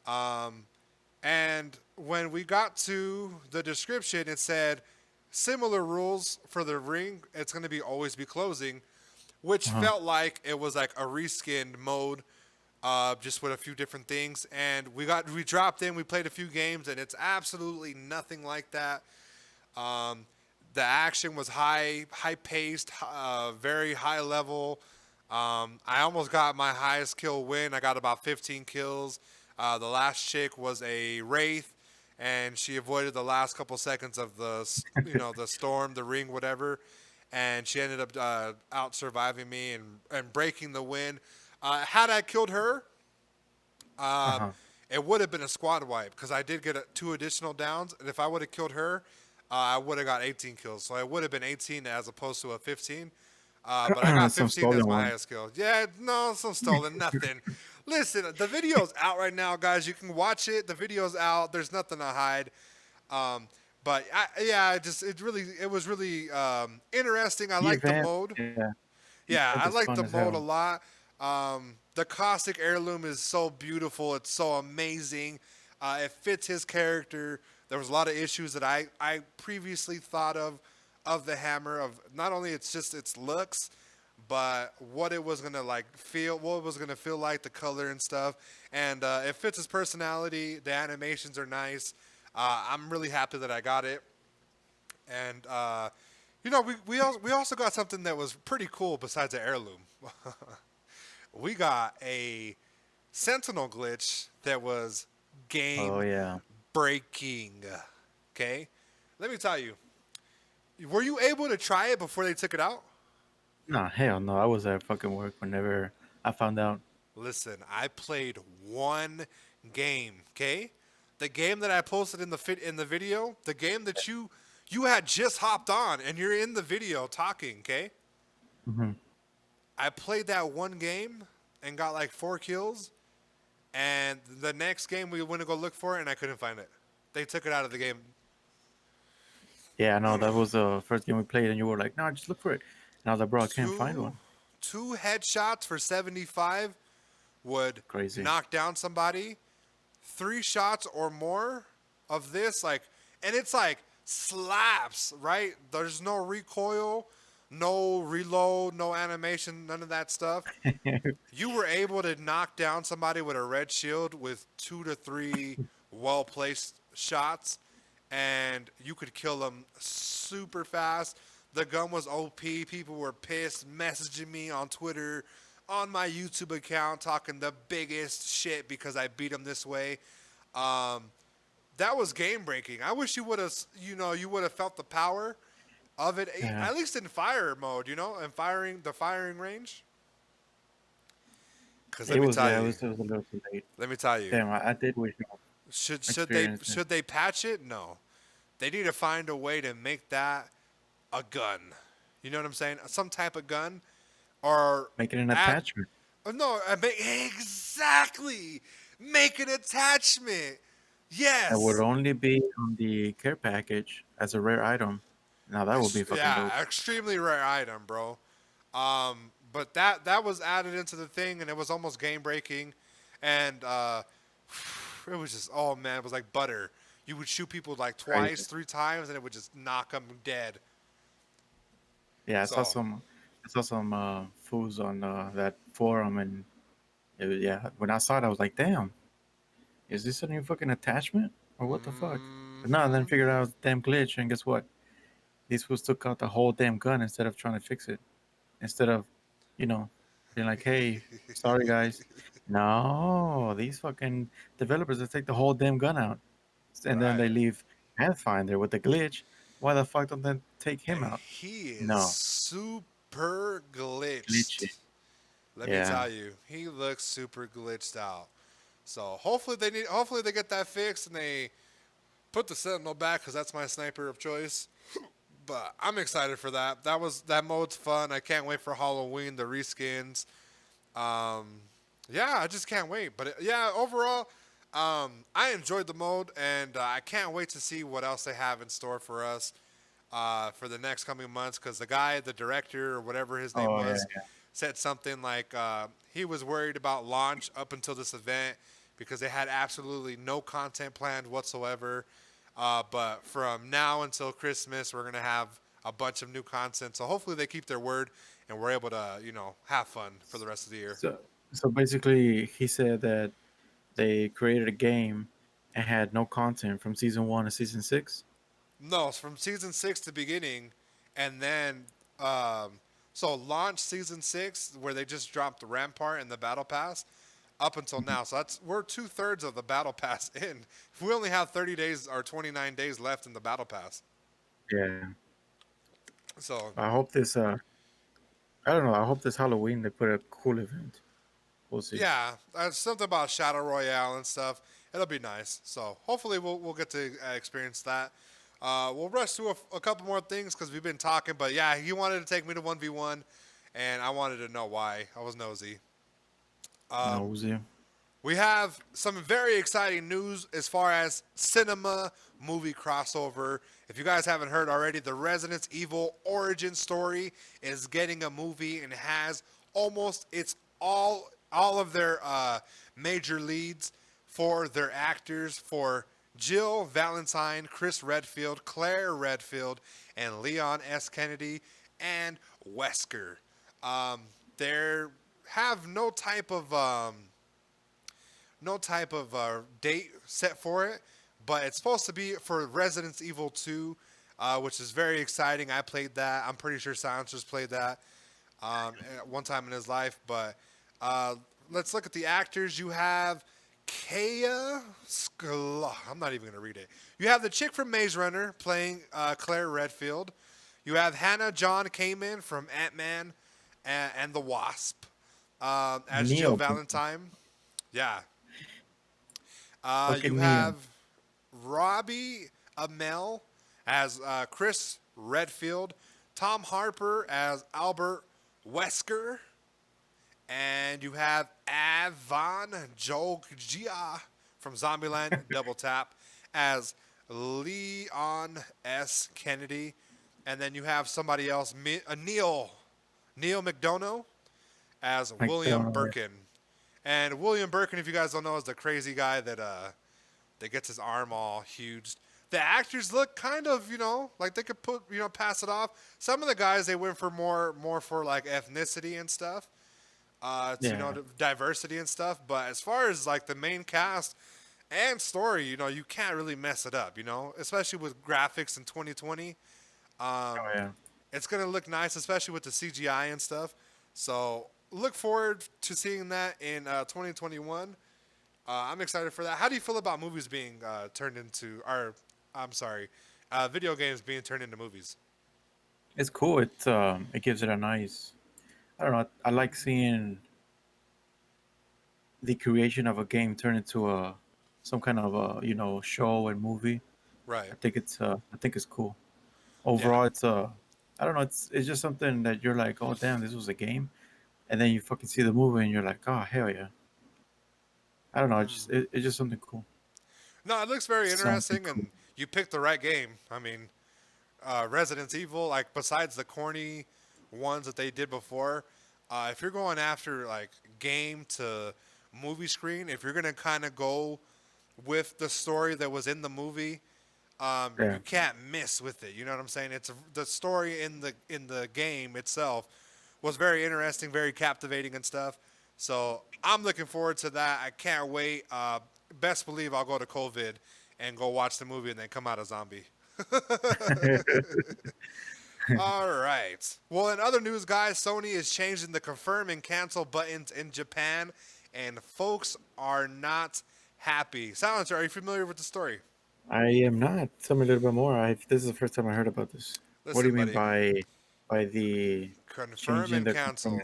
Um, and when we got to the description, it said similar rules for the ring. It's going to be always be closing, which Uh-huh. felt like it was like a reskinned mode, just with a few different things. And we dropped in, we played a few games, and it's absolutely nothing like that. Um, the action was high paced, very high level. I almost got my highest kill win. I got about 15 kills. The last chick was a wraith, and she avoided the last couple seconds of the storm, the ring, whatever, and she ended up out surviving me and breaking the win. Had I killed her, um, Uh-huh. it would have been a squad wipe because I did get two additional downs, and if I would have killed her, I would have got 18 kills. So I would have been 18 as opposed to a 15. But I got Some 15 as stolen my one. highest kill. Yeah, no, some stolen, nothing. Listen, the video's out right now, guys. You can watch it. The video's out. There's nothing to hide. Um, but yeah, it was really interesting. I The like the event, mode. yeah, the Yeah, event I is like fun the as mode a hell. lot. The caustic heirloom is so beautiful. It's so amazing. It fits his character. There was a lot of issues that I previously thought of the hammer, of not only it's just its looks, but what it was gonna like feel, what it was gonna feel like, the color and stuff. And it fits his personality. The animations are nice. I'm really happy that I got it. And we also got something that was pretty cool besides the heirloom. We got a Sentinel glitch that was Oh game yeah. breaking. Okay, let me tell you. Were you able to try it before they took it out? No, hell no. I was at fucking work whenever I found out. Listen, I played one game. Okay, the game that I posted in the video, the game that you had just hopped on and you're in the video talking. Okay, Hmm. I played that one game and got like 4 kills. And the next game we went to go look for it and I couldn't find it. They took it out of the game. Yeah, no, that was the first game we played, and you were like, "No, just look for it." And I was like, "Bro, I can't find Two one." two headshots for 75 would Crazy. knock down somebody. 3 shots or more of this, like, and it's like slaps, right? There's no recoil, no reload, no animation, none of that stuff. You were able to knock down somebody with a red shield with 2 to 3 well placed shots, and you could kill them super fast. The gun was OP. People were pissed, messaging me on Twitter, on my YouTube account, talking the biggest shit because I beat them this way. Um, that was game breaking. I wish you would have, you would have felt the power of it, Yeah, at least in fire mode, and the firing range. Because it was. Yeah, it was a little too late. let me tell you, Damn, I did wish I experienced it. should they patch it? No, they need to find a way to make that a gun. You know what I'm saying? Some type of gun, or Making an add. attachment. Oh, no, exactly. Make an attachment. That would Yes. only be on the care package as a rare item. Now that would be fucking dope. Yeah, extremely rare item, bro. But that was added into the thing, and it was almost game breaking, and it was just, oh man, it was like butter. You would shoot people like Crazy. twice, 3 times, and it would just knock them dead. Yeah, So, I saw some fools on that forum, and yeah, when I saw it, I was like, "Damn, is this a new fucking attachment or what the fuck?" But no, then hmm figured out it was a damn glitch, and guess what? These fools took out the whole damn gun instead of trying to fix it. Instead of, you know, being like, "Hey, sorry guys." No, these fucking developers they take the whole damn gun out, and then right. they leave Pathfinder with the glitch. Why the fuck don't they take him And out? he is No, super glitchy. glitched. Let me Yeah. tell you, he looks super glitched out. So hopefully they get that fixed and they put the Sentinel back because that's my sniper of choice. But I'm excited for that. That mode's fun. I can't wait for Halloween, the reskins. Um, yeah, I just can't wait. But yeah, overall, I enjoyed the mode, and I can't wait to see what else they have in store for us for the next coming months. Because the director or whatever his name Oh yeah, was, yeah. said something like he was worried about launch up until this event because they had absolutely no content planned whatsoever. But from now until Christmas, we're gonna have a bunch of new content. So hopefully they keep their word and we're able to, have fun for the rest of the year. So so basically, he said that they created a game and had no content from season one to season six. No, it's from season six to beginning, and then so launch season six where they just dropped the Rampart and the Battle Pass up until Mhm. now. So we're 2/3 of the Battle Pass in. We only have 30 days or 29 days left in the Battle Pass. Yeah, So I hope this. I don't know. I hope this Halloween they put a cool event. We'll see. yeah, something about Shadow Royale and stuff. It'll be nice. So hopefully we'll get to experience that. We'll rush through a couple more things because we've been talking. But yeah, he wanted to take me to 1v1, and I wanted to know why. I was nosy. Nosy. We have some very exciting news as far as cinema movie crossover. If you guys haven't heard already, the Resident Evil origin story is getting a movie and has almost it's all of their major leads for their actors for Jill Valentine, Chris Redfield, Claire Redfield, and Leon S. Kennedy and Wesker. They have no type of date set for it, but it's supposed to be for Resident Evil 2, which is very exciting. I played that. I'm pretty sure Silencer's played that at one time in his life. But let's look at the actors. You have Kaya Skla. I'm not even going to read it. You have the chick from Maze Runner playing Claire Redfield. You have Hannah John Kamen from Ant-Man and the Wasp as Jill Neo. Valentine. Yeah, you Fucking Neo. have Robbie Amell as Chris Redfield, Tom Harper as Albert Wesker, and you have Avon Jogia from Zombieland Double Tap as Leon S. Kennedy, and then you have somebody else, Neil McDonough as William McDonald. Birkin. And William Birkin, if you guys don't know, is the crazy guy that gets his arm all huge. The actors look kind of, like they could pass it off. Some of the guys they went for more for like ethnicity and stuff, Yeah. diversity and stuff. But as far as like the main cast and story, you can't really mess it up, especially with graphics in 2020. Oh yeah. It's gonna look nice, especially with the CGI and stuff. So look forward to seeing that in 2021. I'm excited for that. How do you feel about movies being turned into, or I'm sorry, video games being turned into movies? It's cool. It gives it a nice. I don't know. I like seeing the creation of a game turn into a some kind of a show and movie. Right. I think it's cool. Yeah. Overall, I don't know. It's just something that you're like, oh damn, this was a game, and then you fucking see the movie and you're like, oh hell yeah. I don't know. It's just something cool. No, it looks very Something interesting, cool. and you picked the right game. I mean, Resident Evil, like besides the corny ones that they did before, if you're going after like game to movie screen, if you're gonna kind of go with the story that was in the movie, Yeah. you can't miss with it. You know what I'm saying? The story in the game itself was very interesting, very captivating and stuff. So I'm looking forward to that. I can't wait. Best believe I'll go to COVID and go watch the movie and then come out a zombie. All right. Well, in other news, guys, Sony is changing the confirm and cancel buttons in Japan, and folks are not happy. Silencer, are you familiar with the story? I am not. Tell me a little bit more. This is the first time I heard about this. What do you Listen, mean buddy. by the Confirm changing and the confirm? cancel.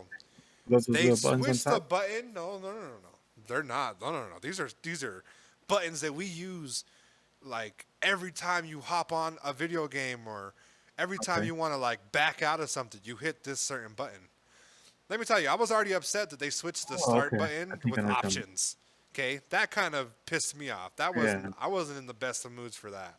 Those They little buttons on switched the top? button. No, no, no, no, no. They're not. No, no, no. These are buttons that we use like every time you hop on a video game or every time Okay. you want to like back out of something, you hit this certain button. Let me tell you, I was already upset that they switched the Oh, start okay. I button think I with know what you're talking options. Okay, that kind of pissed me off. That about. wasn't Yeah. I wasn't in the best of moods for that.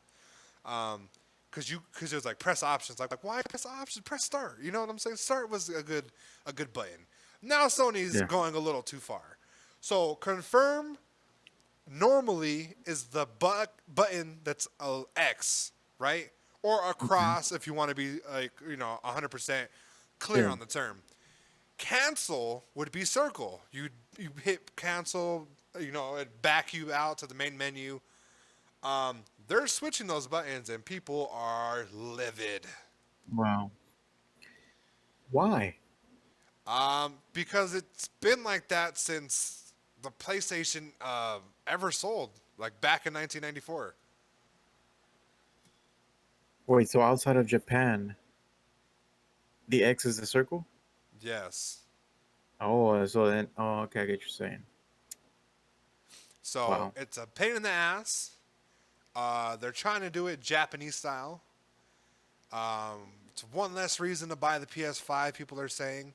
Because it was like press options. Like why press options? Press start. You know what I'm saying? Start was a good button. Now Sony's Yeah. going a little too far. So confirm normally is the button that's a X, right? Or a Okay. cross if you want to be like 100% clear Yeah. on the term. Cancel would be circle. You hit cancel, it back you out to the main menu. They're switching those buttons and people are livid. Wow. Why? Because it's been like that since the PlayStation ever sold, like back in 1994. Wait. So outside of Japan, the X is a circle? Yes. Oh, so then. Oh, okay. I get what you're saying. So Wow. it's a pain in the ass. They're trying to do it Japanese style. It's one less reason to buy the PS5. People are saying.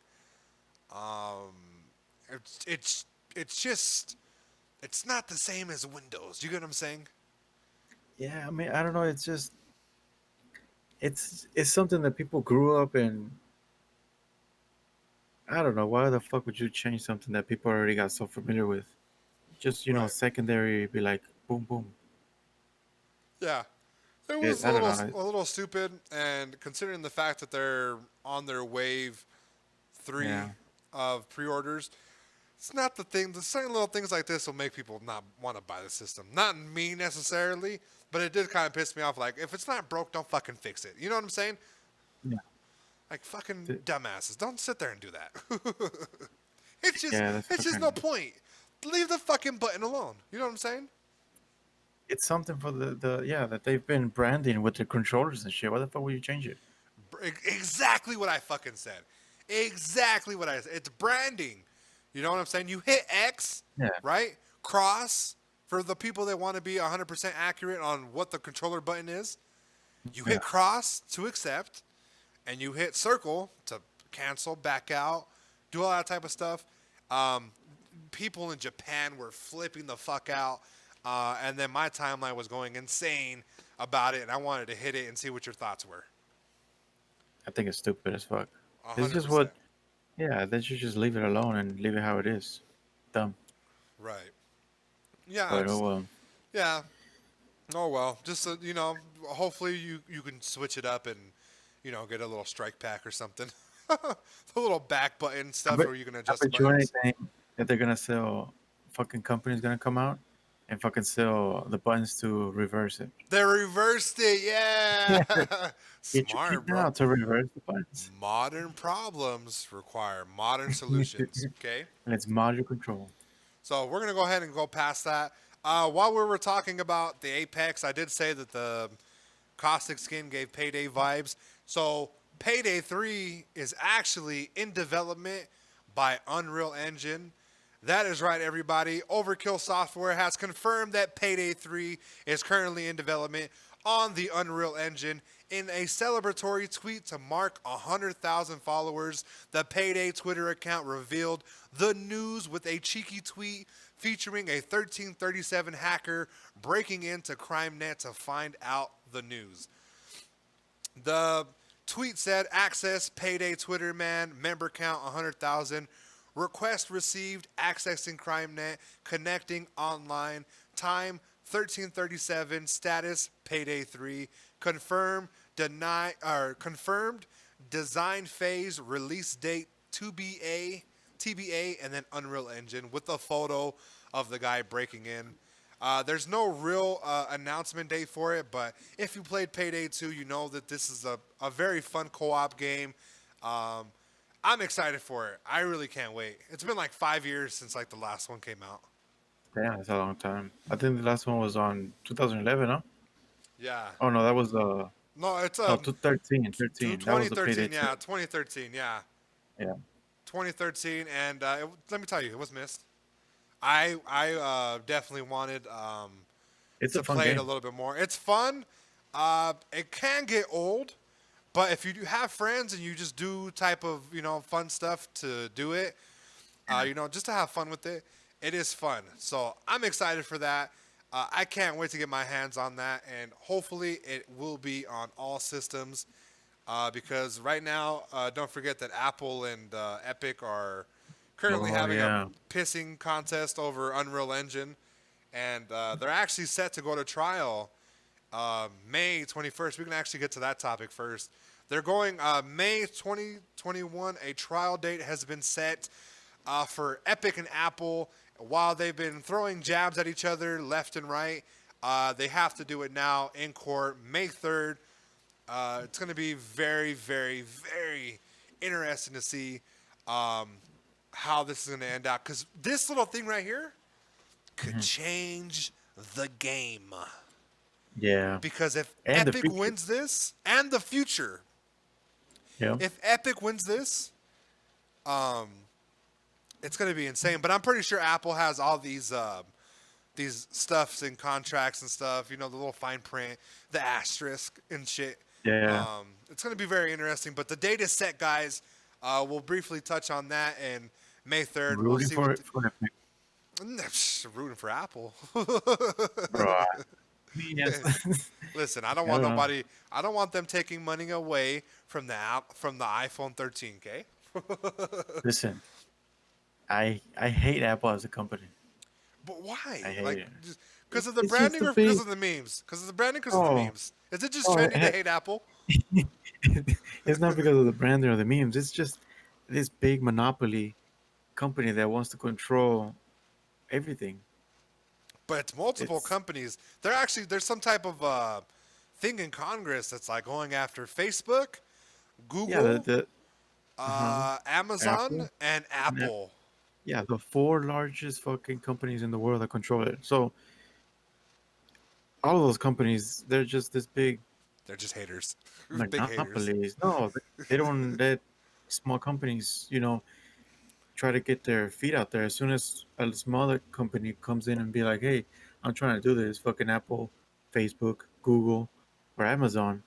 Um, it's just it's not the same as Windows. You get what I'm saying? Yeah, I mean, I don't know. It's just it's something that people grew up in. I don't know. Why the fuck would you change something that people already got so familiar with? Just Right. secondary, be like boom, boom. Yeah. It was I don't know. a little stupid, and considering the fact that they're on their wave three Yeah, of pre-orders, it's not the thing. The certain little things like this will make people not want to buy the system. Not me necessarily, but it did kind of piss me off. Like, if it's not broke, don't fucking fix it. You know what I'm saying? yeah, Like, fucking Th- dumbasses, don't sit there and do that. it's just yeah. That's it's just fucking. no point. Leave the fucking button alone. You know what I'm saying? It's something for the yeah that they've been branding with the controllers and shit. Why the fuck would you change it? Exactly what I fucking said. Exactly what I said. It's branding. You know what I'm saying? You hit X, Yeah, right? Cross for the people that want to be 100% accurate on what the controller button is. You yeah. hit cross to accept, and you hit circle to cancel, back out, do all that type of stuff. Um, People in Japan were flipping the fuck out, and then my timeline was going insane about it, and I wanted to hit it and see what your thoughts were. I think it's stupid as fuck. It's hundred just what. percent. Yeah, they should just leave it alone and leave it how it is. Dumb. Right. Yeah. But oh well. Yeah. Oh well. Just hopefully you can switch it up and get a little strike pack or something. The little back button I stuff bet, where you can I adjust the bet you buttons. anything that they're gonna sell. Fucking company's gonna come out and fucking sell the buttons to reverse it. They reversed it. Yeah, Yeah. get your key Smart, bro. now to reverse the buttons. Modern problems require modern solutions. Okay. And it's module control. So we're gonna go ahead and go past that. While we were talking about the Apex, I did say that the Caustic skin gave Payday vibes. So Payday 3 is actually in development by Unreal Engine. That is right, everybody. Overkill Software has confirmed that Payday 3 is currently in development on the Unreal Engine. In a celebratory tweet to mark 100,000 followers, the Payday Twitter account revealed the news with a cheeky tweet featuring a 1337 hacker breaking into CrimeNet to find out the news. The tweet said, access Payday Twitter man, member count 100,000, request received, accessing CrimeNet, connecting online, time 1337, status Payday 3, confirmed design phase, release date TBA, and then Unreal Engine with a photo of the guy breaking in. There's no real announcement date for it, but if you played Payday 2, you know that this is a very fun co-op game. I'm excited for it. I really can't wait. It's been like 5 years since like the last one came out. Yeah, it's a long time. I think the last one was on 2011, huh? Yeah. Oh no, that was No, it's no 2013. 13. That was the Payday 2013. 2. Yeah, 2013. Yeah, Yeah, 2013. And let me tell you, it was missed. I definitely wanted it's a to fun play it a game. little bit more. It's fun. It can get old, but if you do have friends and you just do type of fun stuff to do it, just to have fun with it, it is fun. So I'm excited for that. I can't wait to get my hands on that, and hopefully it will be on all systems. Because right now, don't forget that Apple and Epic are currently Oh having a yeah. pissing contest over Unreal Engine, and they're actually set to go to trial May 21st. We can actually get to that topic first. They're going May 2021. A trial date has been set for Epic and Apple. While they've been throwing jabs at each other left and right, they have to do it now in court, May 3rd. It's going to be very, very, very interesting to see how this is going to end out. Because this little thing right here could change the game. Yeah. Because if And the Epic future. wins this, and the future, Yeah. if Epic wins this, it's going to be insane. But I'm pretty sure Apple has all these these stuffs and contracts and stuff. You know, the little fine print, the asterisk and shit. Yeah. It's going to be very interesting. But the date is set, guys. We'll briefly touch on that. And May 3rd, we'll Rooting see for what. it for Epic. Rooting for Apple. Bro, I mean, yes. Listen, I don't I want don't know. nobody. I don't want them taking money away from the from the iPhone 13. Okay. Listen, I hate Apple as a company. But I why? hate Like, it. because of the It's just branding a or because big. of the memes? Because of the branding, because of the Oh, memes. Is it just oh, trendy to hate Apple? it's not because of the branding or the memes. It's just this big monopoly company that wants to control everything. But it's multiple It's companies. There's some type of thing in Congress that's like going after Facebook, yeah, Google, the uh-huh, Amazon, Apple, and and Apple. yeah, the four largest fucking companies in the world that control it. So all of those companies, they're just this big They're just haters, big haters. monopolies. No, they don't let small companies, try to get their feet out there. As soon as a smaller company comes in and be like, "Hey, I'm trying to do this," fucking Apple, Facebook, Google, or Amazon,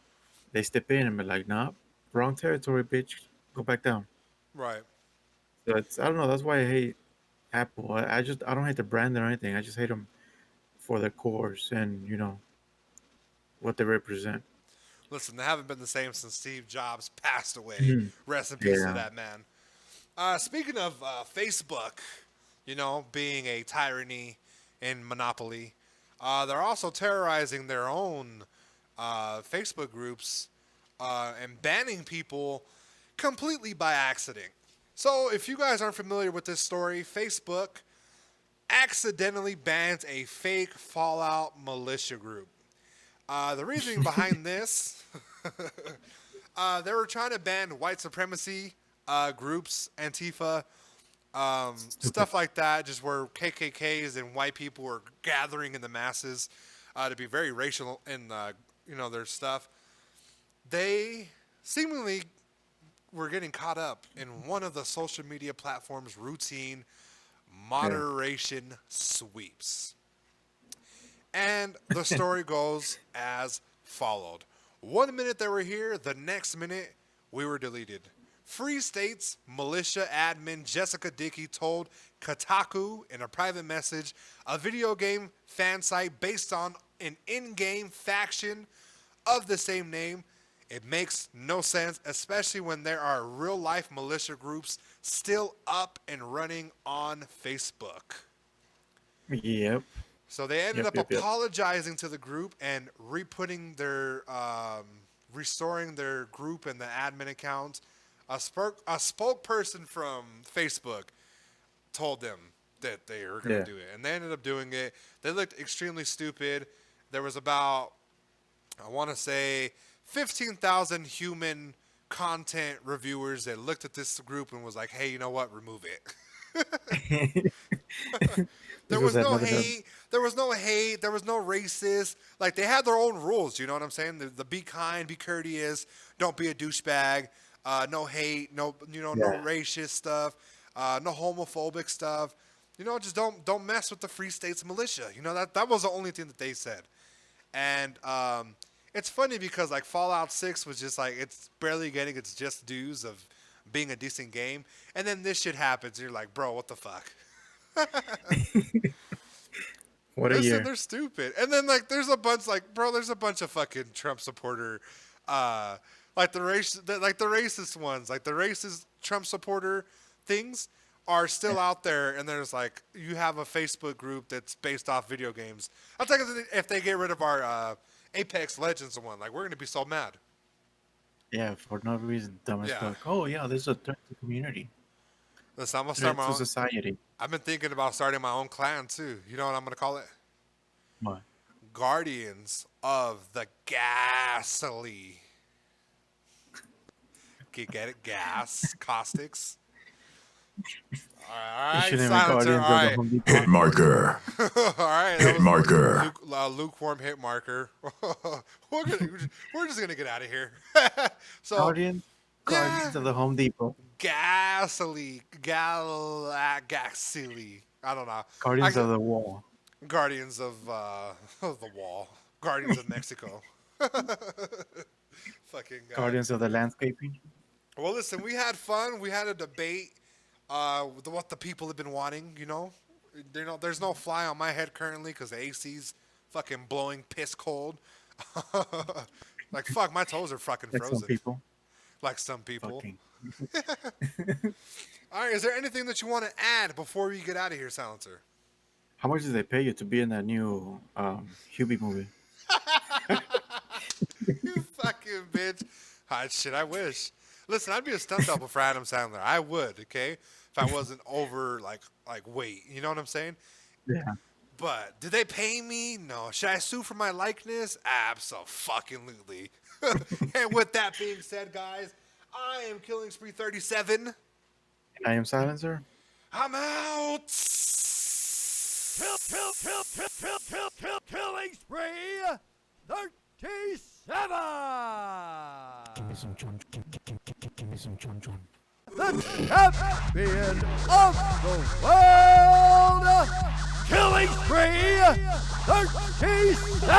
they step in and be like, "Nah, wrong territory, bitch. Go back down." Right. So I don't know. That's why I hate Apple. I don't hate the brand or anything. I just hate them for their cores and what they represent. Listen, they haven't been the same since Steve Jobs passed away. Mhm. Rest in peace to Yeah. that man. Speaking of Facebook, being a tyranny and monopoly, they're also terrorizing their own Facebook groups and banning people completely by accident. So, if you guys aren't familiar with this story, Facebook accidentally bans a fake Fallout militia group. The reasoning behind this, they were trying to ban white supremacy groups, Antifa, Stupid. stuff like that, just where KKKs and white people were gathering in the masses to be very racial in their stuff. They seemingly were getting caught up in one of the social media platforms' routine Yeah. moderation sweeps. And the story goes as followed. 1 minute they were here, the next minute we were deleted. Free State's militia admin Jessica Dickey told Kotaku in a private message a video game fan site based on an in-game faction of the same name. It makes no sense, especially when there are real-life militia groups still up and running on Facebook. Yep. So they ended Yep. up Yep. Yep. apologizing to the group and restoring their group and the admin accounts. A spokesperson from Facebook told them that they were going to Yeah. do it, and they ended up doing it. They looked extremely stupid. There was about, I want to say, 15,000 human content reviewers that looked at this group and was like, "Hey, you know what? Remove it." There This was was no another. hate. There was no hate. There was no racist. Like, they had their own rules. You know what I'm saying? The be kind, be courteous, don't be a douchebag. No hate. No Yeah. racist stuff. No homophobic stuff. Just don't mess with the Free States militia. That was the only thing that they said. And it's funny because like Fallout 6 was just like it's barely getting its just dues of being a decent game, and then this shit happens. And you're like, bro, what the fuck? What a Listen, year. they're stupid. And then like there's a bunch there's a bunch of fucking Trump supporter like the racist ones, like the racist Trump supporter things are still out there, and there's like you have a Facebook group that's based off video games. I'll tell you if they get rid of our Apex Legends one, like we're gonna be so mad. Yeah, for no reason, dumb as Yeah. fuck. Oh yeah, there's a threat to community, Listen, I'm gonna start threat my to own. society. I've been thinking about starting my own clan too. You know what I'm gonna call it? What? Guardians of the Ghastly. Get it? Gas. Caustics. All It right, shouldn't be silencer. Guardians All of the right. Home Hit Depot. marker. All right. That Hit was marker. lukewarm hit marker. We're just going to get out of here. So, Guardians, yeah. Guardians of the Home Depot. Galaxy. I don't know. I, Guardians of the Wall. Guardians of the Wall. Guardians of Mexico. Fucking Guardians of the Landscaping. Well, listen, we had fun. We had a debate. What the people have been wanting. There's no fly on my head currently because the AC's fucking blowing piss cold. Like fuck, my toes are fucking Like frozen. some people. Like some people. Fucking. All right, is there anything that you want to add before we get out of here, Silencer? How much did they pay you to be in that new Hubie movie? You fucking bitch. Shit, I wish. Listen, I'd be a stunt double for Adam Sandler. I would, okay? If I wasn't over, like weight. You know what I'm saying? Yeah. But did they pay me? No. Should I sue for my likeness? Abso-fucking-lutely. And with that being said, guys, I am Killing Spree 37. And I am Silencer. I'm out. Killing Spree 37. Give me some chon. Give me some chon. The champion of the world, Killing Spree 37.